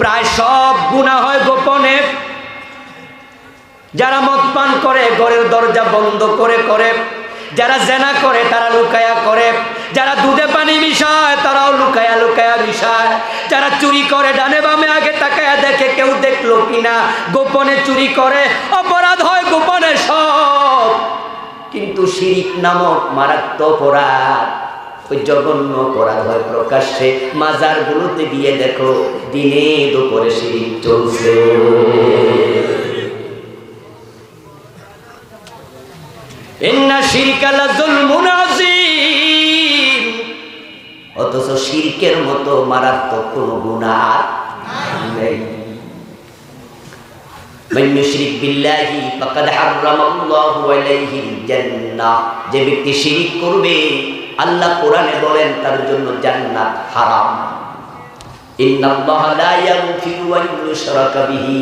প্রায় সব গুনাহ হয় গোপনে। যারা মদ পান করে ঘরের দরজা বন্ধ করে করে, যারা জেনা করে তারা লুকায়া করে, যারা দুধে পানি মিশায় তারাও লুকায়া লুকায়া মিশায়, যারা চুরি করে ডানে বামে আগে তাকায়া দেখে কেউ দেখলো কিনা, গোপনে চুরি করে, অপরাধ হয় গোপনে সব। কিন্তু শিরিক নামক মারাত্মক অপরাধ, ওই জঘন্য অপরাধ হয় প্রকাশ্যে। মাজারগুলোতে গিয়ে দেখো দিনে দুপুরে শিরিক চলছে। ইন্না শিরকা লাযুলমুন আযীম, অথচ শিরকের মতো মারাত্মক কোনো গুনাহ নেই। মান ইউশরিক বিল্লাহি ফাকাদ হারামাল্লাহু আলাইহিল জান্নাহ, যে ব্যক্তি শিরক করবে আল্লাহ কোরআনে বলেন তার জন্য জান্নাত হারাম। ইন্নাল্লাহা লা ইয়াগফিরু আন ইউশরাকা বিহি,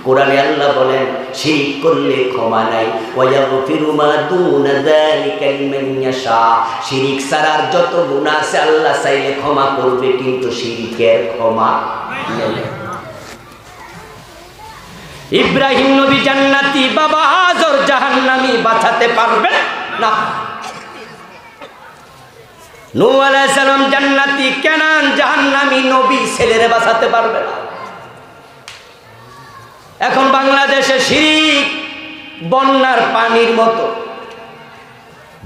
কোরআনে আল্লাহ বলেন শিরক করলে ক্ষমা নাই। ওয়া ইয়াগফিরু মা দুনা যালিকা লিমান ইয়াশা, শিরক ছাড়ার যত গুনাহ আছে আল্লাহ চাইলে ক্ষমা করবে, কিন্তু শিরকের ক্ষমা নেই। ইব্রাহিম নবী জান্নাতি, বাবা আজর জাহান্নামী, বাঁচাতে পারবে না। নূহ আলাইহিস সালাম জান্নাতি, কেনান জাহান্নামী, নবী ছেলেরে বাঁচাতে পারবে না। এখন বাংলাদেশে শিরক বন্যার পানির মতো।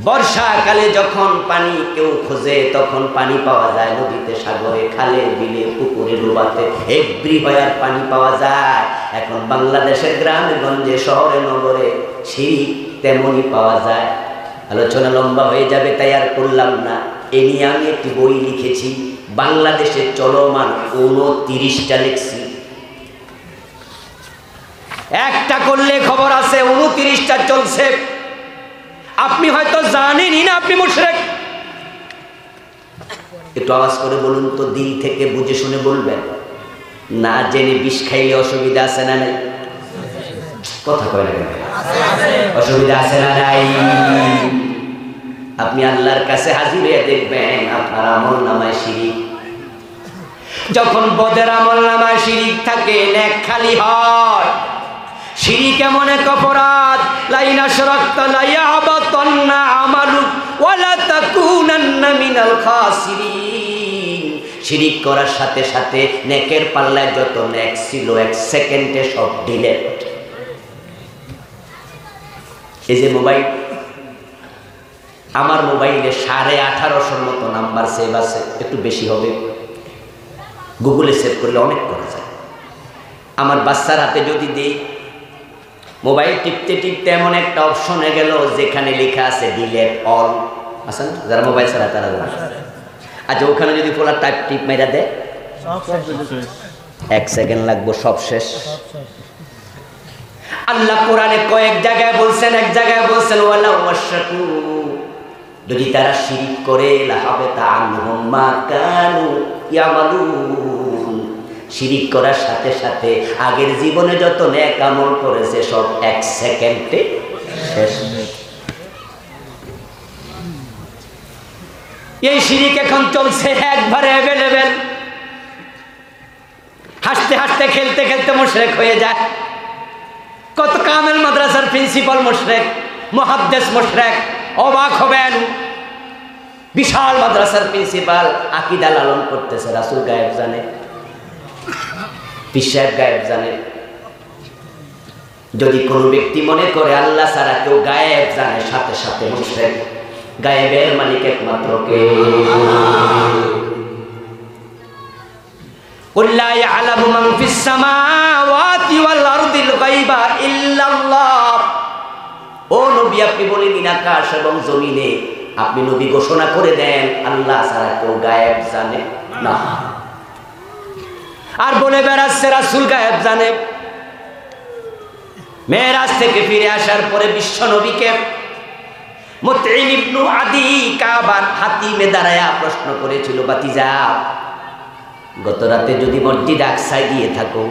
বর্ষাকালে যখন পানি কেউ খোঁজে তখন পানি পাওয়া যায় নদীতে, সাগরে, খালে, বিলে, পুকুরে, ডোবাতে, এভরিহোয়ার পানি পাওয়া যায়। এখন বাংলাদেশের গ্রামে গঞ্জে, শহরে, নগরে শিরক তেমনই পাওয়া যায়। আলোচনা লম্বা হয়ে যাবে তাই আর করলাম না। এ নিয়ে আমি একটি বই লিখেছি, বাংলাদেশে চলমান 29টা লিখছি। একটা করলে খবর আছে, 29টা চলছে। আপনি হয়তো জানেনই না আপনি মুশরিক। একটু আওয়াজ করে বলুন তো, দিল থেকে বুঝে শুনে বলবেন। না জেনে বিষ খাইলে অসুবিধা আছে না নাই? কথা কয় না কেন? অসুবিধা আছে না নাই? আপনি আল্লাহর কাছে হাজির হয়ে দেখবেন আপনার আমল নামায় শিরিক। যখন বদের আমল নামায় শিরিক থাকে, নেক খালি হয়। শিরিক এমন এক অপরাধ, লাইন আশরাকতা লা ইয়াহবাতান্না আমালুক ওয়া লা তাকুনান্না মিনাল খাসিরিন। শিরিক করার সাথে সাথে নেকের পাল্লায় যত নেক ছিল 1 সেকেন্ডে সব ডিলিট। এই যে মোবাইল, আমার মোবাইলে 1850 মতো নাম্বার সেভ আছে, একটু বেশি হবে, গুগলে সেভ করলে অনেক করা যায়। আমার বাচ্চার হাতে যদি দিই, মোবাইল টিপতে টিপতে এমন একটা অপশনে গেল যেখানে লেখা আছে ডিলেট অল, আছে না? যারা মোবাইল ছাড়া তারা জানে। আচ্ছা, ওখানে যদি পোলা টাইপ টিপ মেরা দেয়, 1 সেকেন্ড লাগবে, সব শেষ। আল্লাহ কোরআনে কয়েক জায়গায় বলছেন, এক জায়গায় বলছেন ওয়ালা ওয়াশাকু, যদি তারা শিরক করে লাহাবাতা আনহুম মা কানু ইয়ামালুন, শিরক করার সাথে সাথে আগের জীবনে যত নেক আমল করেছে সব 1 সেকেন্ডে শেষ। এই শিরক এখন চলছে একবারে অ্যাভেলেবেল। হাসতে হাসতে খেলতে খেলতে মুশরিক হয়ে যায়। কত কামেল মাদ্রাসার প্রিন্সিপাল মুশরিক, মুহাদ্দিস মুশরিক, অবাক হবেন। বিশাল মাদ্রাসার প্রিন্সিপাল আকীদা লালন করতেছে, রাসূল গায়েব জানে, পীর সাহেব গায়েব জানে। যদি কোনো ব্যক্তি মনে করে আল্লাহ ছাড়া কেউ গায়েব জানে, সাথে সাথে মুশরিক। গায়েবের মালিক একমাত্র কে? কুল লা ইয়ালামু মান ফিস সামাওয়াতি ওয়াল আরদিল গায়বা ইল্লাল্লাহ। ও নবী, আপনি বলে দিন আকাশ এবং জমিনে, আপনি নবী ঘোষণা করে দেন আল্লাহ ছাড়া কেউ গায়েব জানে না। আর বলে বেড়াচ্ছে রাসূল গায়েব জানে। মেরাজ থেকে ফিরে আসার পরে বিশ্ব নবীকে মুতঈম ইবনে আদি কাবার হাতিমে দাঁড়ায়া প্রশ্ন করেছিল, বাতিজা, গত রাতে যদি মসজিদ আকসায় গিয়ে থাকো,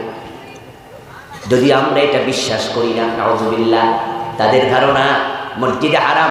যদি আমরা এটা বিশ্বাস করি না, নাউযুবিল্লাহ, তাদের ধারণা মসজিদে হারাম